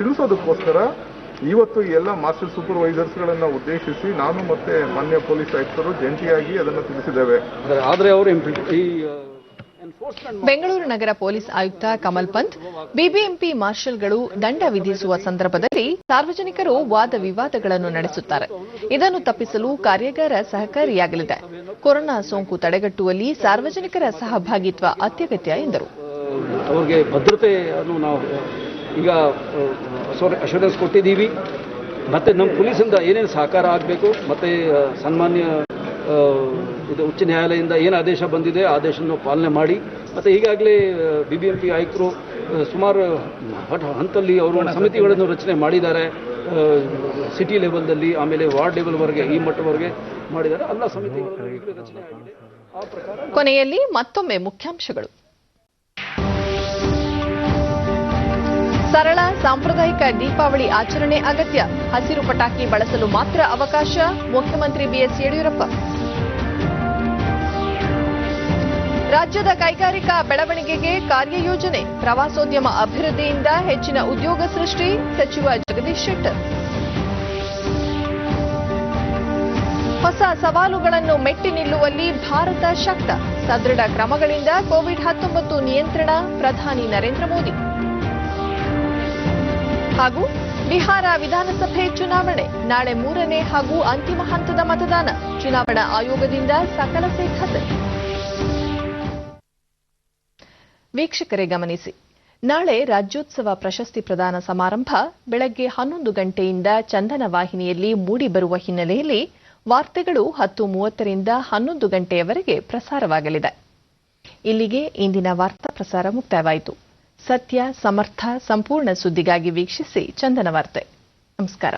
ತಿಳಿಸೋದಕ್ಕೋಸ್ಕರ ಇವತ್ತು ಎಲ್ಲ ಮಾಸ್ಟರ್ ಸೂಪರ್ವೈಸರ್ಸ್ಗಳನ್ನ ಉದ್ದೇಶಿಸಿ ನಾನು ಮತ್ತೆ ಮಾನ್ಯ ಪೊಲೀಸ್ ಆಯುಕ್ತರು ಜಂಟಿಯಾಗಿ ಅದನ್ನು ತಿಳಿಸಿದ್ದೇವೆ. ಆದರೆ ಅವರು ಬೆಂಗಳೂರು ನಗರ ಪೊಲೀಸ್ ಆಯುಕ್ತ ಕಮಲ್ ಪಂತ್, ಬಿಬಿಎಂಪಿ ಮಾರ್ಷಲ್ಗಳು ದಂಡ ವಿಧಿಸುವ ಸಂದರ್ಭದಲ್ಲಿ ಸಾರ್ವಜನಿಕರು ವಾದ ವಿವಾದಗಳನ್ನು ನಡೆಸುತ್ತಾರೆ. ಇದನ್ನು ತಪ್ಪಿಸಲು ಕಾರ್ಯಾಗಾರ ಸಹಕಾರಿಯಾಗಲಿದೆ. ಕೊರೋನಾ ಸೋಂಕು ತಡೆಗಟ್ಟುವಲ್ಲಿ ಸಾರ್ವಜನಿಕರ ಸಹಭಾಗಿತ್ವ ಅತ್ಯಗತ್ಯ ಎಂದರು. ಅವರಿಗೆ ಭದ್ರತೆಯನ್ನು ನಾವು ಈಗ ಅಶ್ಯೂರೆನ್ಸ್ ಕೊಟ್ಟಿದ್ದೀವಿ. ಮತ್ತೆ ನಮ್ಮ ಪೊಲೀಸಿಂದ ಏನೇನು ಸಹಕಾರ ಆಗಬೇಕು, ಮತ್ತೆ ಸನ್ಮಾನ್ಯ ಇದು ಉಚ್ಚ ನ್ಯಾಯಾಲಯದಿಂದ ಏನು ಆದೇಶ ಬಂದಿದೆ ಆದೇಶವನ್ನು ಪಾಲನೆ ಮಾಡಿ, ಮತ್ತು ಈಗಾಗಲೇ ಬಿಬಿಎಂಪಿ ಆಯುಕ್ತರು ಸುಮಾರು ಹಂತದಲ್ಲಿ ಅವರು ಸಮಿತಿಗಳನ್ನು ರಚನೆ ಮಾಡಿದ್ದಾರೆ. ಸಿಟಿ ಲೆವೆಲ್ದಲ್ಲಿ, ಆಮೇಲೆ ವಾರ್ಡ್ ಲೆವೆಲ್ವರೆಗೆ, ಈ ಮಟ್ಟವರೆಗೆ ಮಾಡಿದ್ದಾರೆ. ಎಲ್ಲ ಸಮಿತಿಗಳನ್ನು ಈಗಲೇ ರಚನೆ ಆಗಿದೆ. ಆ ಪ್ರಕಾರ ಕೊನೆಯಲ್ಲಿ ಮತ್ತೊಮ್ಮೆ ಮುಖ್ಯಾಂಶಗಳು. ಸರಳ ಸಾಂಪ್ರದಾಯಿಕ ದೀಪಾವಳಿ ಆಚರಣೆ ಅಗತ್ಯ. ಹಸಿರು ಪಟಾಕಿ ಬಳಸಲು ಮಾತ್ರ ಅವಕಾಶ. ಮುಖ್ಯಮಂತ್ರಿ ಬಿಎಸ್ ಯಡಿಯೂರಪ್ಪ. ರಾಜ್ಯದ ಕೈಗಾರಿಕಾ ಬೆಳವಣಿಗೆಗೆ ಕಾರ್ಯಯೋಜನೆ. ಪ್ರವಾಸೋದ್ಯಮ ಅಭಿವೃದ್ಧಿಯಿಂದ ಹೆಚ್ಚಿನ ಉದ್ಯೋಗ ಸೃಷ್ಟಿ. ಸಚಿವ ಜಗದೀಶ್ ಶೆಟ್ಟರ್. ಹೊಸ ಸವಾಲುಗಳನ್ನು ಮೆಟ್ಟಿ ನಿಲ್ಲುವಲ್ಲಿ ಭಾರತ ಶಕ್ತ. ಸದೃಢ ಕ್ರಮಗಳಿಂದ ಕೋವಿಡ್-19 ನಿಯಂತ್ರಣ, ಪ್ರಧಾನಿ ನರೇಂದ್ರ ಮೋದಿ. ಹಾಗೂ ಬಿಹಾರ ವಿಧಾನಸಭೆ ಚುನಾವಣೆ ನಾಳೆ 3ನೇ ಹಾಗೂ ಅಂತಿಮ ಹಂತದ ಮತದಾನ. ಚುನಾವಣಾ ಆಯೋಗದಿಂದ ಸಕಲ ಸಿದ್ಧತೆ. ವೀಕ್ಷಕರೇ ಗಮನಿಸಿ, ನಾಳೆ ರಾಜ್ಯೋತ್ಸವ ಪ್ರಶಸ್ತಿ ಪ್ರದಾನ ಸಮಾರಂಭ ಬೆಳಗ್ಗೆ 11 ಗಂಟೆಯಿಂದ ಚಂದನ ವಾಹಿನಿಯಲ್ಲಿ ಮೂಡಿಬರುವ ಹಿನ್ನೆಲೆಯಲ್ಲಿ ವಾರ್ತೆಗಳು 10:30ರಿಂದ 11 ಗಂಟೆಯವರೆಗೆ ಪ್ರಸಾರವಾಗಲಿದೆ. ಇಲ್ಲಿಗೆ ಇಂದಿನ ವಾರ್ತಾ ಪ್ರಸಾರ ಮುಕ್ತಾಯವಾಯಿತು. ಸತ್ಯ, ಸಮರ್ಥ, ಸಂಪೂರ್ಣ ಸುದ್ದಿಗಾಗಿ ವೀಕ್ಷಿಸಿ ಚಂದನ ವಾರ್ತೆ. ನಮಸ್ಕಾರ.